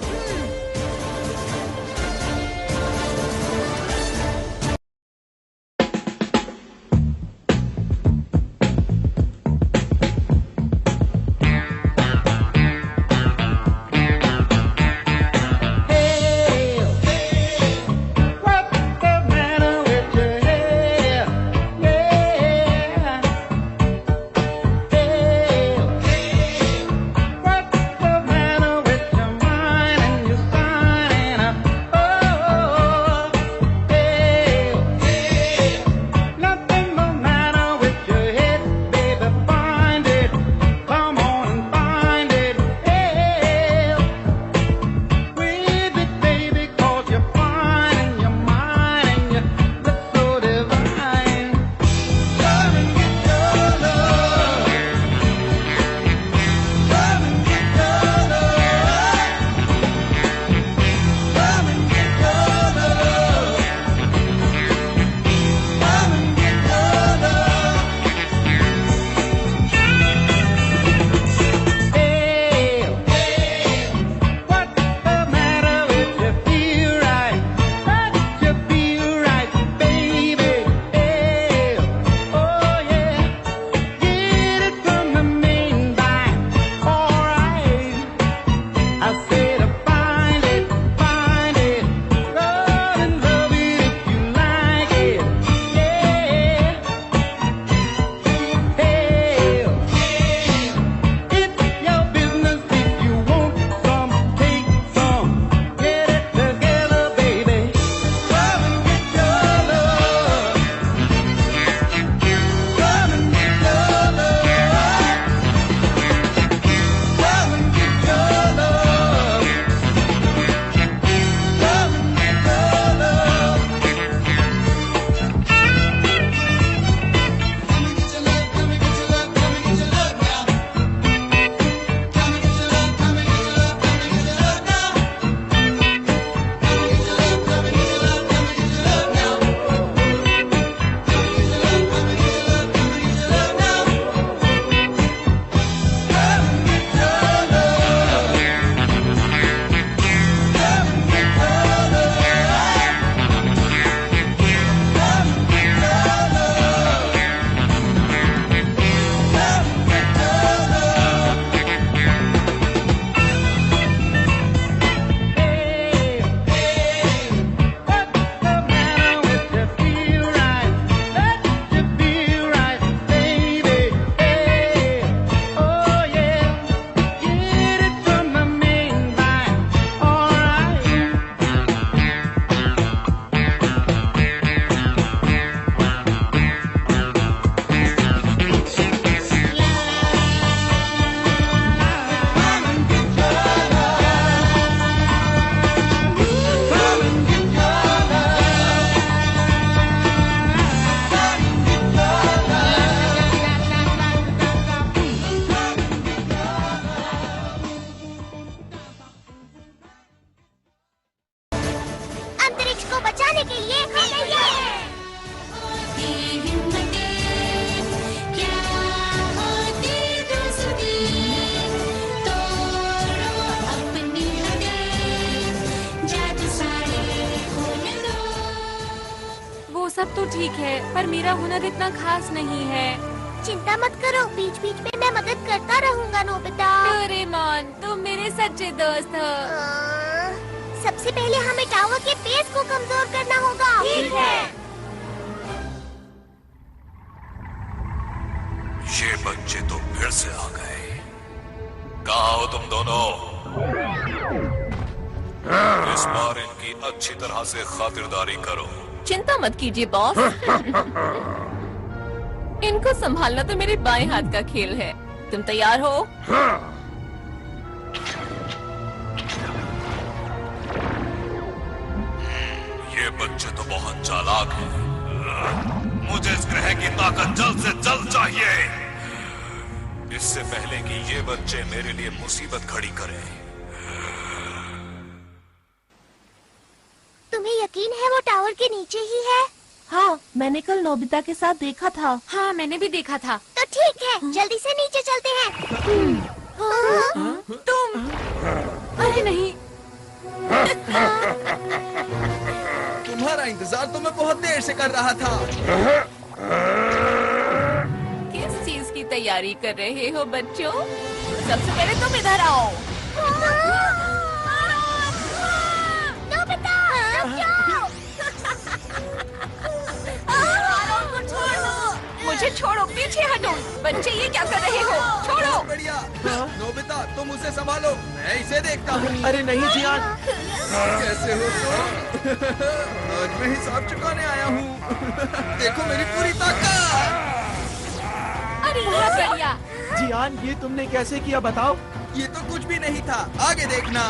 अंतरिक्ष को बचाने के लिए हम तैयार हैं। वो सब तो ठीक है, पर मेरा हुनर इतना खास नहीं है। चिंता मत करो, बीच बीच में मैं मदद करता रहूंगा नोबिता। डोरेमोन, तुम मेरे सच्चे दोस्त हो। सबसे पहले हमें टावर के बेस को कमजोर करना होगा। ठीक है। ये बच्चे तो फिर से आ गए। कहाँ हो तुम दोनों? इस बार इनकी अच्छी तरह से खातिरदारी करो। चिंता मत कीजिए बॉस। इनको संभालना तो मेरे बाएं हाथ का खेल है। तुम तैयार हो? ये बच्चे तो बहुत चालाक हैं। मुझे इस ग्रह की ताकत जल्द से जल्द चाहिए, इससे पहले कि ये बच्चे मेरे लिए मुसीबत खड़ी करें। तुम्हें यकीन है वो टावर के नीचे ही है? हाँ, मैंने कल नोबिता के साथ देखा था। हाँ, मैंने भी देखा था। तो ठीक है, जल्दी से नीचे चलते हैं। तुम? अरे नहीं। तुम्हारा इंतजार तो मैं बहुत देर से कर रहा था। किस चीज की तैयारी कर रहे हो बच्चों? सबसे पहले तुम इधर आओ। मुझे छोड़ो, पीछे हटो। बच्चे ये क्या कर रहे हो? छोड़ो। बढ़िया। नोबिता, तुम उसे संभालो, मैं इसे देखता हूँ। अरे नहीं जियान। कैसे हो तुम? आज मैं हिसाब चुकाने आया हूँ। देखो मेरी पूरी ताकत। अरे बहुत बढ़िया। जियान, ये तुमने कैसे किया बताओ? ये तो कुछ भी नहीं था, आगे देखना।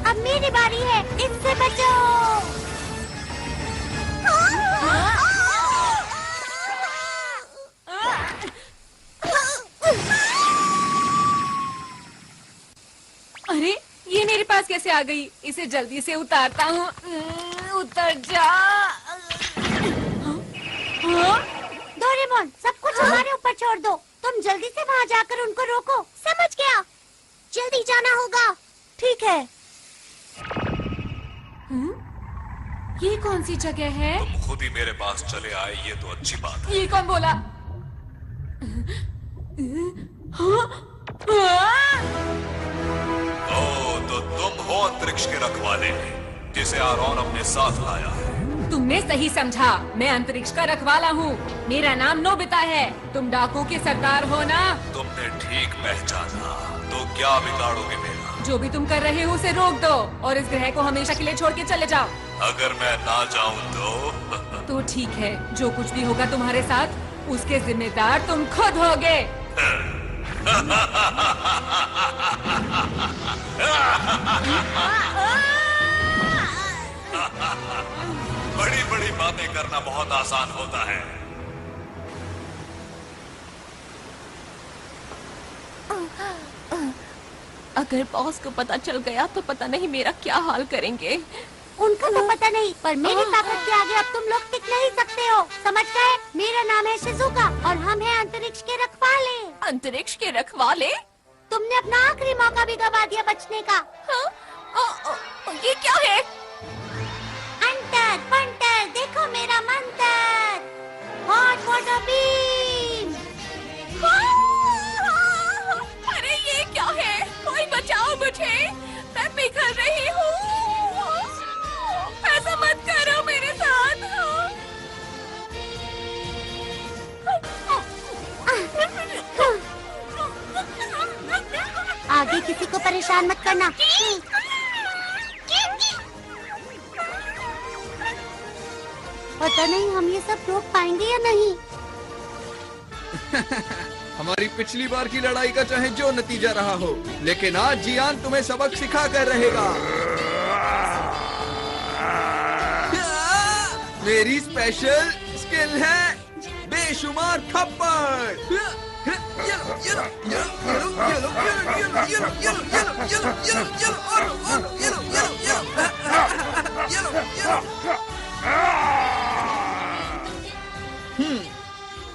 अब मेरी बारी है, इससे बचो। अरे ये मेरे पास कैसे आ गई? इसे जल्दी से उतारता हूँ। उतर जा। डोरेमोन, सब कुछ हमारे ऊपर छोड़ दो। तुम जल्दी से वहाँ जाकर उनको रोको। समझ गया? जल्दी जाना होगा। ठीक है। ये कौन सी जगह है? तुम खुद ही मेरे पास चले आए, ये तो अच्छी बात है। ये कौन बोला? तो तुम हो अंतरिक्ष के रखवाले, जिसे आरोन अपने साथ लाया है। तुमने सही समझा, मैं अंतरिक्ष का रखवाला हूँ। मेरा नाम नोबिता है। तुम डाकू के सरदार हो ना? तुमने ठीक पहचाना। तो क्या बिगाड़ोगे मेरा? जो भी तुम कर रहे हो उसे रोक दो और इस ग्रह को हमेशा के लिए छोड़ के चले जाओ। अगर मैं ना जाऊँ तो ठीक है, जो कुछ भी होगा तुम्हारे साथ उसके जिम्मेदार तुम खुद होगे। बड़ी बड़ी बातें करना बहुत आसान होता है। अगर बॉस को पता चल गया तो पता नहीं मेरा क्या हाल करेंगे। उनको तो पता नहीं, पर मेरी ताकत के आगे अब तुम लोग टिक नहीं सकते हो। समझ गए? मेरा नाम है शिजुका और हम हैं अंतरिक्ष के रखवाले। अंतरिक्ष के रखवाले? तुमने अपना आखिरी मौका भी गवा दिया बचने का। ये क्या है? अंतर पंटर, देखो मेरा मंत्र, हॉट वाटर बीम। अरे ये क्या है? कोई बचाओ मुझे, मैं पिघल रही हूँ। ऐसा मत करो मेरे साथ। आगे किसी को परेशान मत करना। पता नहीं हम ये सब रोक पाएंगे या नहीं। हमारी पिछली बार की लड़ाई का चाहे जो नतीजा रहा हो, लेकिन आज जियान तुम्हें सबक सिखा कर रहेगा। मेरी स्पेशल स्किल है बेशुमार थप्पड़।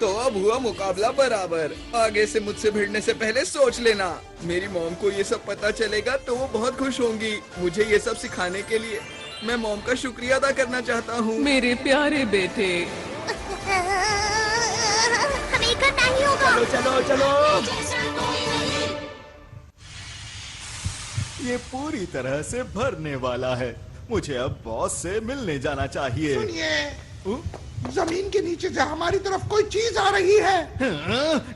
तो अब हुआ मुकाबला बराबर। आगे से मुझसे भिड़ने से पहले सोच लेना। मेरी मॉम को ये सब पता चलेगा तो वो बहुत खुश होंगी। मुझे ये सब सिखाने के लिए मैं मॉम का शुक्रिया अदा करना चाहता हूँ। मेरे प्यारे बेटे, हमें करना ही होगा। चलो चलो चलो। ये पूरी तरह से भरने वाला है। मुझे अब बॉस से मिलने जाना चाहिए। सुनिए, जमीन के नीचे से हमारी तरफ कोई चीज आ रही है।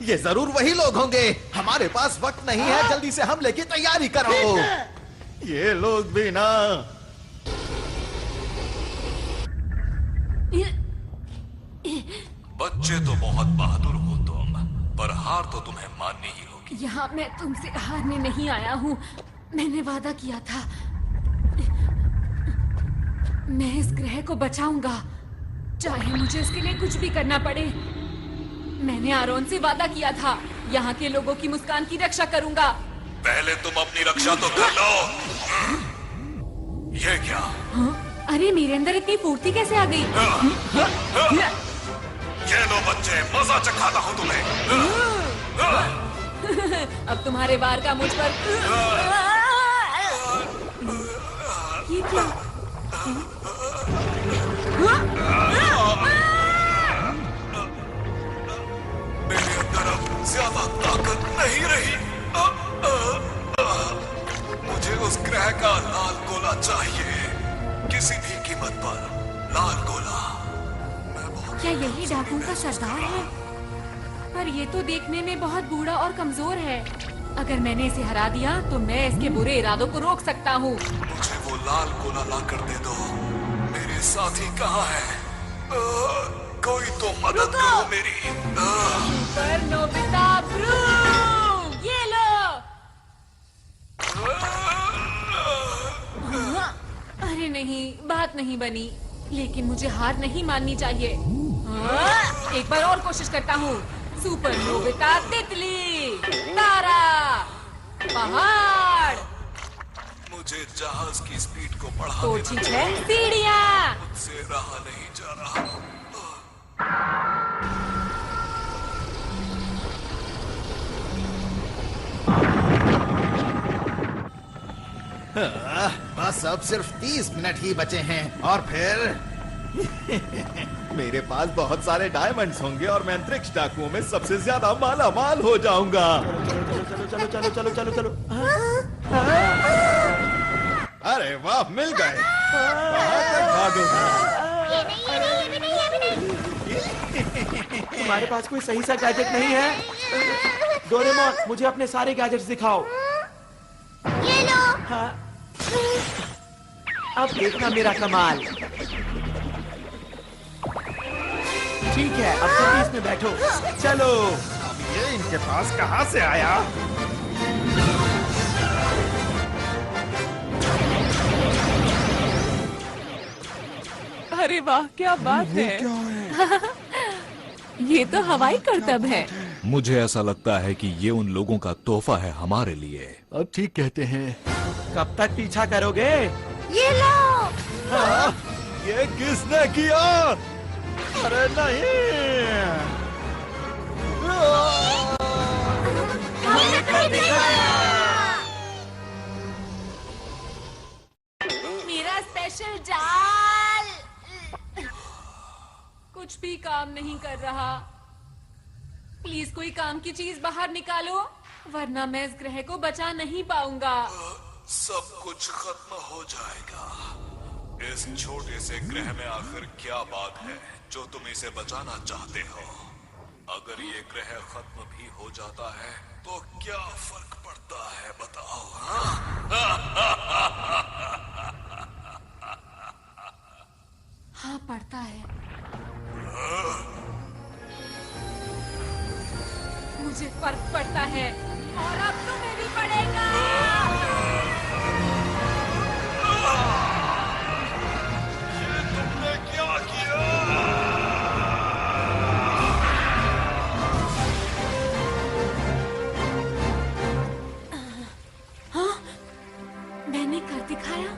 ये जरूर वही लोग होंगे। हमारे पास वक्त नहीं है, जल्दी से हमले की तैयारी करो। ये लोग भी ना। बच्चे तो बहुत बहादुर हो तुम, पर हार तो तुम्हें माननी ही होगी। यहाँ मैं तुमसे हारने नहीं आया हूँ। मैंने वादा किया था, मैं इस ग्रह को बचाऊंगा, चाहे मुझे इसके लिए कुछ भी करना पड़े। मैंने आरोन से वादा किया था, यहाँ के लोगों की मुस्कान की रक्षा करूंगा। पहले तुम अपनी रक्षा तो कर लो। ये क्या? हाँ? अरे मेरे अंदर इतनी फुर्ती कैसे आ गई? ये लो बच्चे, मजा चखाता हूँ तुम्हें। अब तुम्हारे वार का मुझ पर ये क्या? मेरे अंदर अब ज्यादा ताकत नहीं रही। मुझे उस ग्रह का लाल गोला चाहिए, किसी भी कीमत पर लाल गोला। क्या यही डाकुओं का सरदार है? पर ये तो देखने में बहुत बूढ़ा और कमजोर है। अगर मैंने इसे हरा दिया तो मैं इसके बुरे इरादों को रोक सकता हूँ। मुझे वो लाल गोला ला कर दे दो। मेरे साथी कहाँ है? कोई तो मदद करो मेरी। पर नोबिता ब्रूम, ये लो। अरे नहीं, बात नहीं बनी, लेकिन मुझे हार नहीं माननी चाहिए। एक बार और कोशिश करता हूँ। सुपर नोबिता तितली, तारा, पहाड़। मुझे जहाज की स्पीड को बढ़ाने तो ठीक है, सीढ़ियाँ। मुझसे रहा नहीं जा रहा। बस अब सिर्फ 30 मिनट ही बचे हैं और फिर मेरे पास बहुत सारे डायमंड्स होंगे और मैं अंतरिक्ष डाकुओं में सबसे ज्यादा माला माल हो जाऊंगा। चलो चलो चलो चलो चलो चलो। अरे वाह, मिल गए। कहाँ तक भागोगे? तुम्हारे पास कोई सही सा गैजेट नहीं है? डोरेमोन, मुझे अपने सारे गैजेट्स दिखाओ। ये लो। हाँ। अब देखना मेरा कमाल। ठीक है, अब जल्दी इसमें बैठो। चलो। अब ये इनके पास कहाँ से आया? अरे वाह, क्या बात है। ये तो हवाई करतब है। मुझे ऐसा लगता है कि ये उन लोगों का तोहफा है हमारे लिए। अब ठीक कहते हैं। कब तक पीछा करोगे? ये लो। हाँ, ये किसने किया? अरे नहीं। मेरा स्पेशल जाल कुछ भी काम नहीं कर रहा। प्लीज कोई काम की चीज बाहर निकालो, वरना मैं इस ग्रह को बचा नहीं पाऊंगा। सब कुछ खत्म हो जाएगा। इस छोटे से ग्रह में आखिर क्या बात है जो तुम इसे बचाना चाहते हो? अगर ये ग्रह खत्म भी हो जाता है तो क्या फर्क पड़ता है, बताओ? हाँ, पड़ता है। मुझे फर्क पड़ता है और अब तुम्हें भी पड़ेगा। ये तुमने क्या किया? हाँ, मैंने कर दिखाया।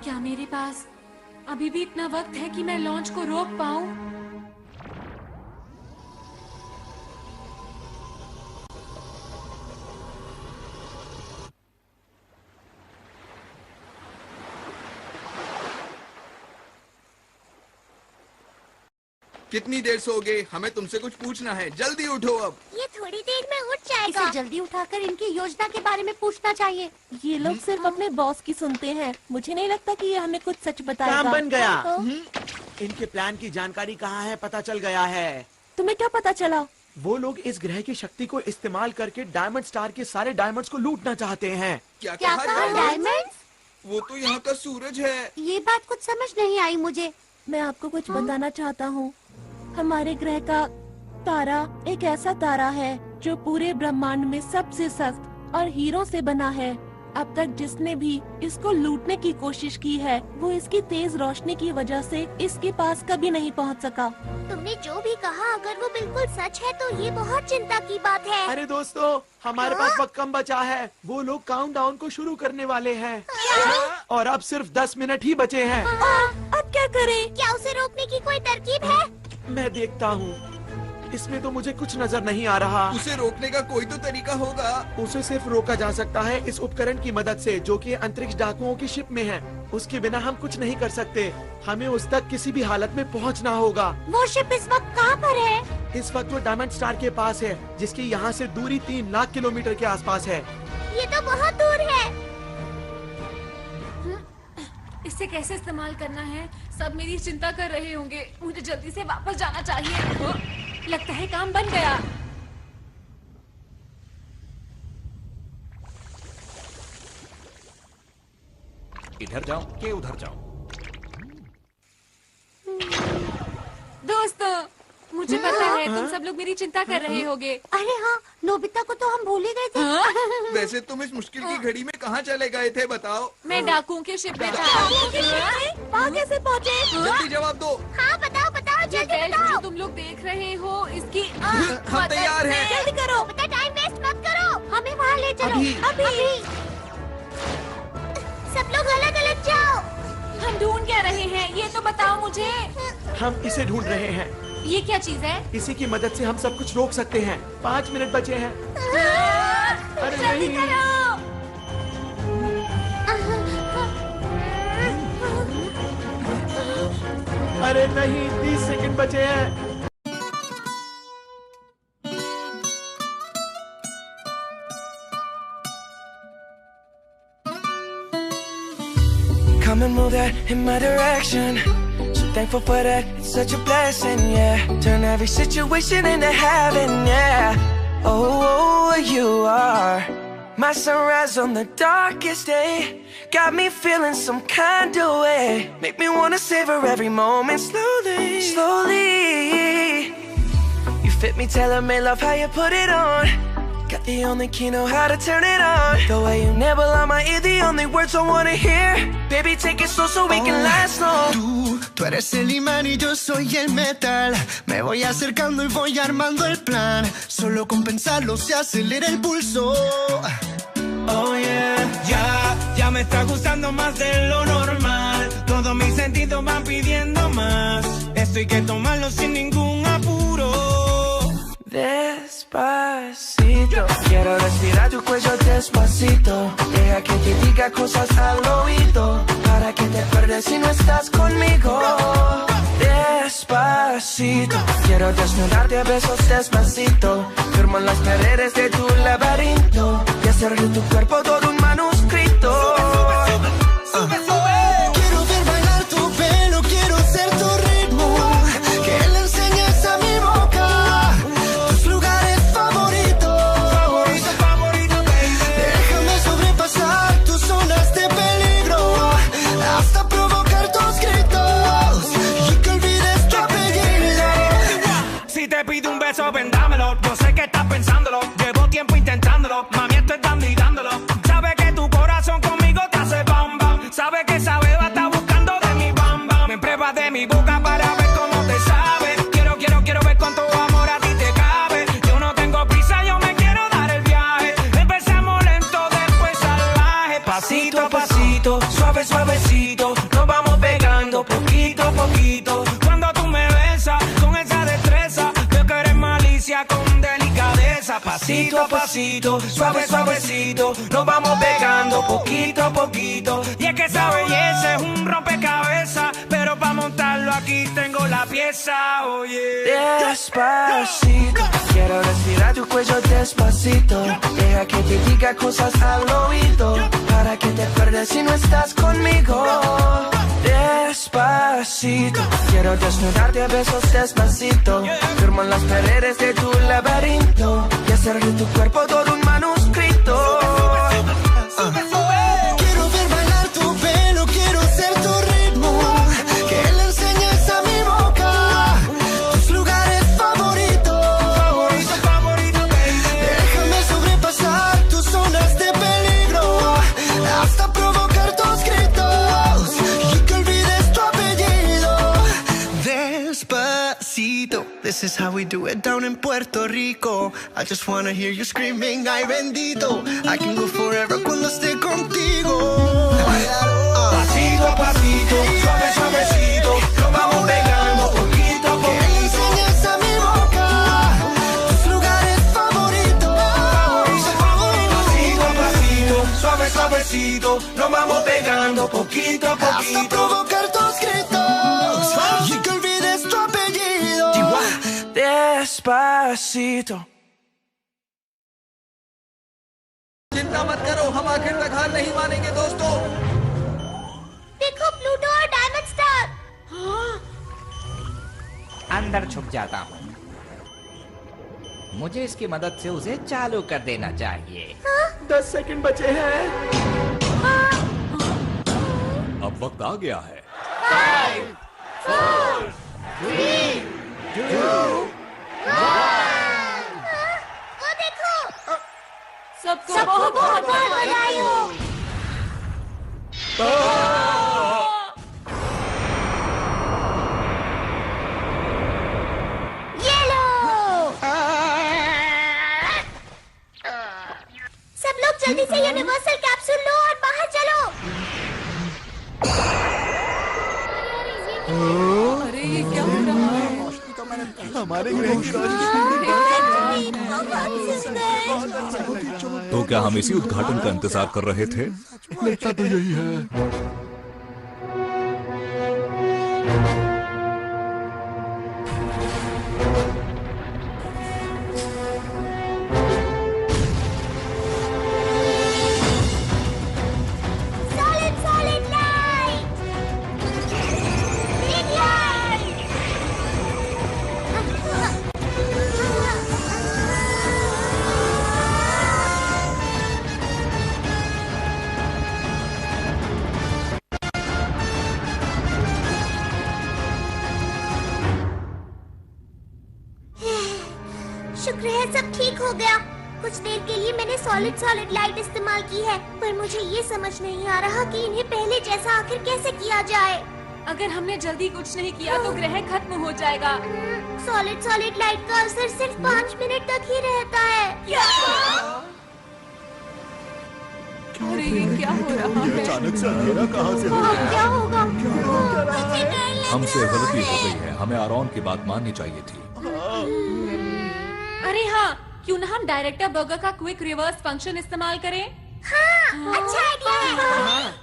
क्या मेरे पास अभी भी इतना वक्त है कि मैं लॉन्च को रोक पाऊं? कितनी देर सोओगे? हमें तुमसे कुछ पूछना है, जल्दी उठो अब। ये थोड़ी देर में उठ जाएगा। इसे जल्दी उठाकर इनकी योजना के बारे में पूछना चाहिए। ये लोग सिर्फ अपने बॉस की सुनते हैं। मुझे नहीं लगता कि ये हमें कुछ सच बताएगा। काम बन गया। इनके प्लान की जानकारी कहाँ है पता चल गया है। तुम्हें क्या पता चला? वो लोग इस ग्रह की शक्ति को इस्तेमाल करके डायमंड स्टार के सारे डायमंड्स को लूटना चाहते हैं। क्या कहा डायमंड्स? वो तो यहाँ का सूरज है। ये बात कुछ समझ नहीं आई मुझे। मैं आपको कुछ बताना चाहता हूँ। हमारे ग्रह का तारा एक ऐसा तारा है जो पूरे ब्रह्मांड में सबसे सख्त और हीरों से बना है। अब तक जिसने भी इसको लूटने की कोशिश की है वो इसकी तेज रोशनी की वजह से इसके पास कभी नहीं पहुंच सका। तुमने जो भी कहा अगर वो बिल्कुल सच है तो ये बहुत चिंता की बात है। अरे दोस्तों, हमारे पास वक्त कम बचा है। वो लोग काउंटडाउन को शुरू करने वाले हैं और अब सिर्फ 10 मिनट ही बचे हैं। अब क्या करें? क्या उसे रोकने की कोई तरकीब है? मैं देखता हूँ। इसमें तो मुझे कुछ नजर नहीं आ रहा। उसे रोकने का कोई तो तरीका होगा। उसे सिर्फ रोका जा सकता है इस उपकरण की मदद से जो कि अंतरिक्ष डाकुओं की शिप में है। उसके बिना हम कुछ नहीं कर सकते। हमें उस तक किसी भी हालत में पहुंचना होगा। वो शिप इस वक्त कहाँ पर है? इस वक्त वो डायमंड स्टार के पास है जिसकी यहाँ से दूरी 3 लाख किलोमीटर के आसपास है। ये तो बहुत दूर है। इसे कैसे इस्तेमाल करना है? सब मेरी चिंता कर रहे होंगे। मुझे जल्दी से वापस जाना चाहिए। लगता है काम बन गया। इधर जाओ कि उधर जाओ? दोस्तों, मुझे पता है तुम सब लोग मेरी चिंता कर रहे होगे। अरे हाँ, नोबिता को तो हम भूल ही गए थे। वैसे तुम इस मुश्किल की घड़ी में कहाँ चले गए थे बताओ? मैं डाकुओं के शिप में था। वहाँ कैसे पहुँचे? जल्दी जवाब दो। हाँ बताओ बताओ जल्दी बताओ। जो तुम लोग देख रहे हो इसकी हम तैयार हैं। जल्दी करो। बेटा टाइम वेस्ट मत करो। हमें वहाँ ले चलो। अभी। सब लोग अलग अलग जाओ। हम ढूंढ क्या रहे हैं ये तो बताओ मुझे। हम इसे ढूंढ रहे हैं। ये क्या चीज है? इसी की मदद से हम सब कुछ रोक सकते हैं। 5 मिनट बचे हैं। अरे जल्दी नहीं। करो। अरे नहीं, 30 सेकंड बचे हैं। Come and move that in my direction. So thankful for that, it's such a blessing, yeah. Turn every situation into heaven, yeah. Oh, you are my sunrise on the darkest day. Got me feeling some kind of way. Make me wanna savor every moment slowly, slowly. You fit me, tailor-made, love how you put it on. Got the only key, know how to turn it on. The way you nibble on my ear, the only words I wanna hear. Baby, take it slow so we can last long. Tú eres el imán y yo soy el metal. Me voy acercando y voy armando el plan. Solo con pensarlo se acelera el pulso. Oh yeah, ya me está gustando más de lo normal. Todos mis sentidos van pidiendo más. Esto hay que tomarlo sin ningún apuro. Despacito, quiero respirar tu cuello despacito. Deja que te diga cosas al oído, para que te pierdas si no estás conmigo. Despacito, quiero desnudarte a besos despacito. Firmo en las paredes de tu laberinto y hacer de tu cuerpo todo un manuscrito. Sube, sube. Quiero ver bailar tu pelo, quiero ser tu ritmo. Que le enseñes a mi boca tus lugares favoritos. Favorito, baby. Déjame sobrepasar tus zonas de peligro hasta provocar tus gritos y que olvides tu apellido. Si te pido un beso, ven dámelo. Yo sé que estás pensándolo. Llevo tiempo intentándolo. Mami, estoy dando y dándolo. Sabes que tú pegando poquito a poquito. Cuando tú me besas con esa destreza, veo que eres malicia con delicadeza. Pasito a pasito, suave suavecito, nos vamos pegando poquito a poquito. Y es que esa belleza es un rompecabezas, pero para montarlo aquí tengo la pieza, oye. Despacito, quiero respirar tu cuello despacito. Deja que te diga cosas al oído, para que te acuerdes si no estás conmigo. Despacito, quiero desnudarte a besos despacito. Firmo en las paredes de tu laberinto y hacer de tu cuerpo todo un manuscrito. Quiero ver bailar tu pelo, quiero ser tu ritmo, que le enseñes a mi boca tus lugares favoritos. Déjame sobrepasar tus zonas de peligro, hasta provocar tus gritos y que olvides tu apellido. Despacito, this is how we do it down in Puerto Rico. I just wanna hear you screaming, ay bendito. I can go forever cuando esté contigo. Pasito a pasito, suave suavecito, nos vamos pegando poquito a poquito. Que enseñes a mi boca tus lugares favoritos. Pasito a pasito, suave suavecito, nos vamos pegando poquito a poquito. Hasta provocar tus gritos y que olvides tu apellido. Despacito. चिंता मत करो, हम आखिर तक हार नहीं मानेंगे दोस्तों। देखो प्लूटो और डायमंड स्टार। अंदर छुप जाता हूँ। मुझे इसकी मदद से उसे चालू कर देना चाहिए। 10 सेकंड बचे हैं। अब वक्त आ गया है। 5, 4, 3, 2, 1। वो देखो, सबको बहुत बहुत बधाई हो। ये लो। सब लोग जल्दी से यूनिवर्सल कैप्सूल लो और बाहर चलो। अरे ये क्या हो रहा है? हमारे ग्रह की रोशनी। तो क्या हम इसी उद्घाटन का इंतजार कर रहे थे? लगता तो यही है। Solid light. Big light. शुक्र है सब ठीक हो गया। कुछ देर के लिए मैंने सॉलिड लाइट इस्तेमाल की है, पर मुझे ये समझ नहीं आ रहा कि इन्हें पहले जैसा आखिर कैसे किया जाए। अगर हमने जल्दी कुछ नहीं किया तो ग्रह खत्म हो जाएगा। सॉलिड लाइट का असर सिर्फ 5 मिनट तक ही रहता है। अरे ये क्या हो रहा है? अचानक से अंधेरा कहाँ से हो गया? क्या होगा? हमसे गलती हो गई है, हमें आरोन की बात माननी चाहिए थी। अरे हाँ, क्यों ना हम डायरेक्टर बर्गर का क्विक रिवर्स फंक्शन इस्तेमाल करें? हाँ, अच्छा आइडिया है।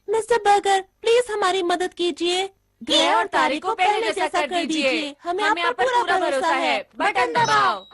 मिस्टर बर्गर, प्लीज हमारी मदद कीजिए। ग्रह और तारे को पहले जैसा कर दीजिए। हमें आप पर पूरा भरोसा है। बटन दबाओ।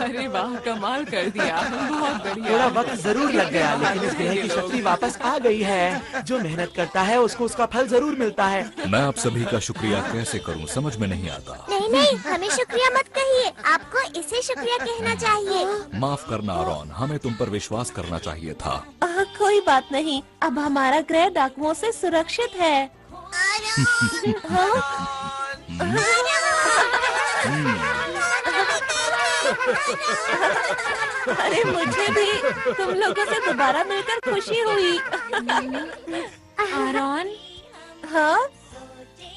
अरे वाह, कमाल कर दिया, बहुत बढ़िया। थोड़ा वक्त जरूर लग गया, लेकिन इस ग्रह की शक्ति वापस आ गई है। जो मेहनत करता है उसको उसका फल जरूर मिलता है। मैं आप सभी का शुक्रिया कैसे करूं, समझ में नहीं आता। नहीं, हमें शुक्रिया मत कहिए, आपको इसे शुक्रिया कहना चाहिए। माफ करना आरोन, हमें तुम पर विश्वास करना चाहिए था। कोई बात नहीं, अब हमारा ग्रह डाकुओं से सुरक्षित है। अरे मुझे भी तुम लोगों से दोबारा मिलकर खुशी हुई। आरॉन, हाँ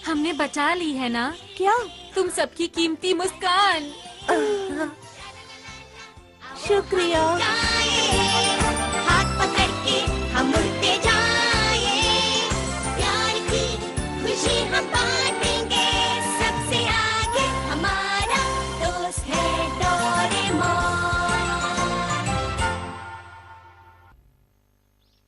हमने बचा ली है ना? क्या? तुम सबकी कीमती मुस्कान। शुक्रिया। हाथ पकड़ के हम उड़ते जाए, प्यार की खुशी हम बांटेंगे, सबसे आगे हमारा दोस्त है डोरेमोन।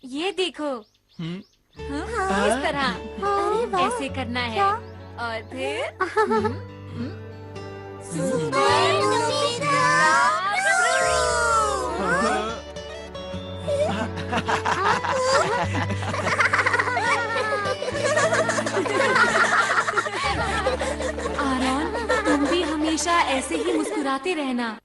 ये देखो, हाँ? इस तरह अरे वाह। ऐसे करना है और फिर सुपर नोबिता। आरॉन, तुम भी हमेशा ऐसे ही मुस्कुराते रहना।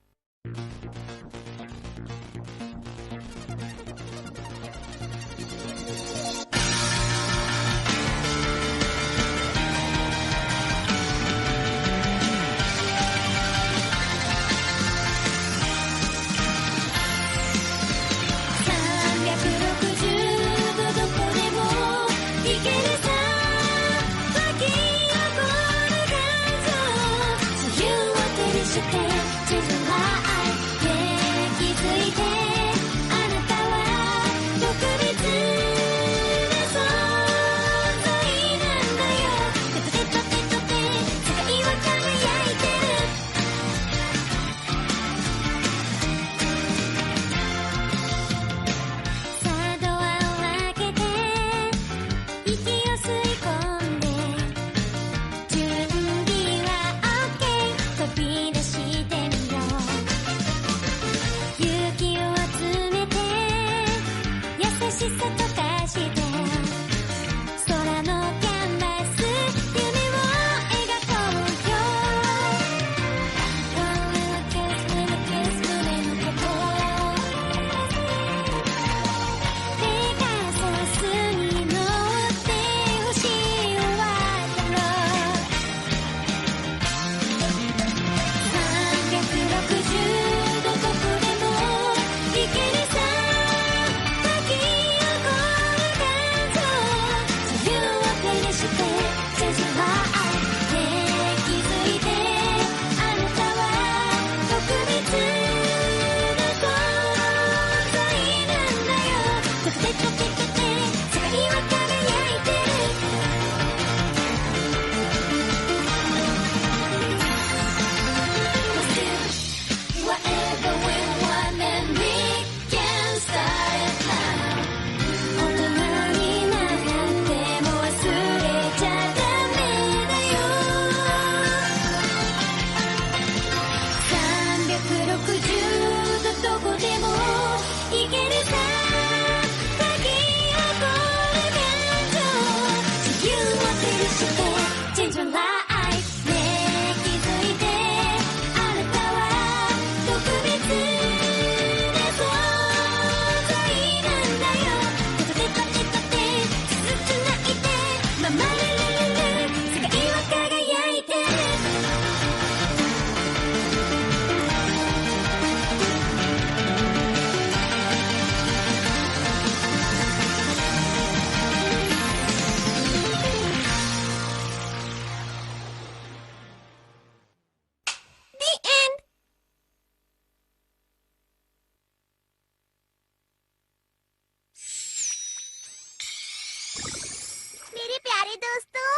मेरे प्यारे दोस्तों,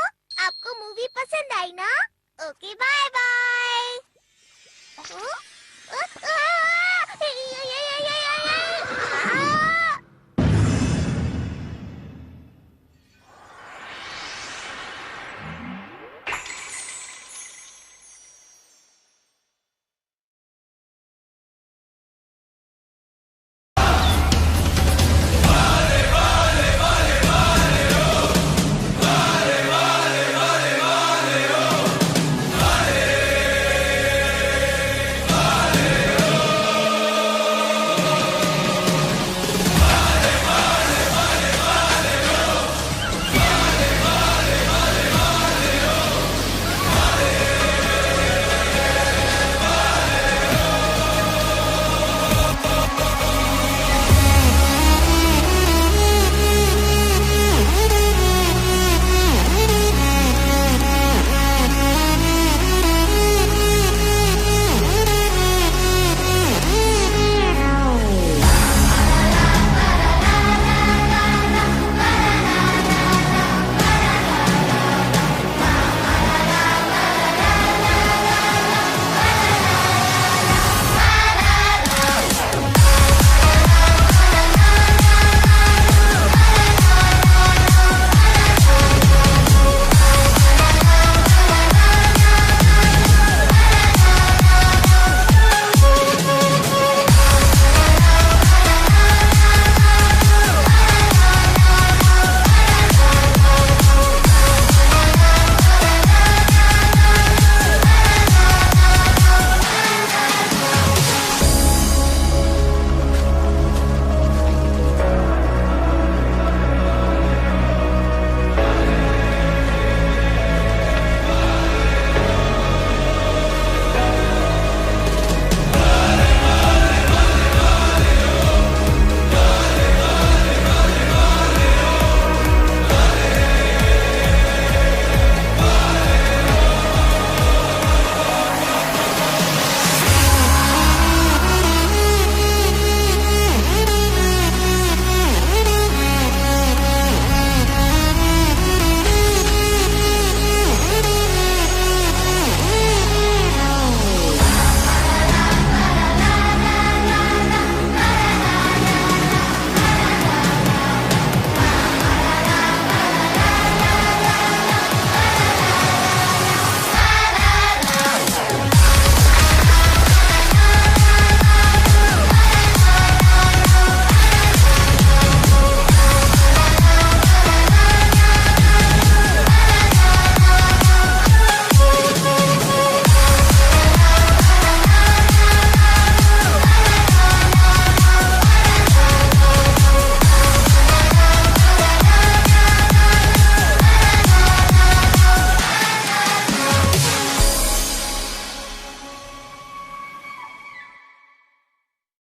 आपको मूवी पसंद आई ना? Okay, bye bye.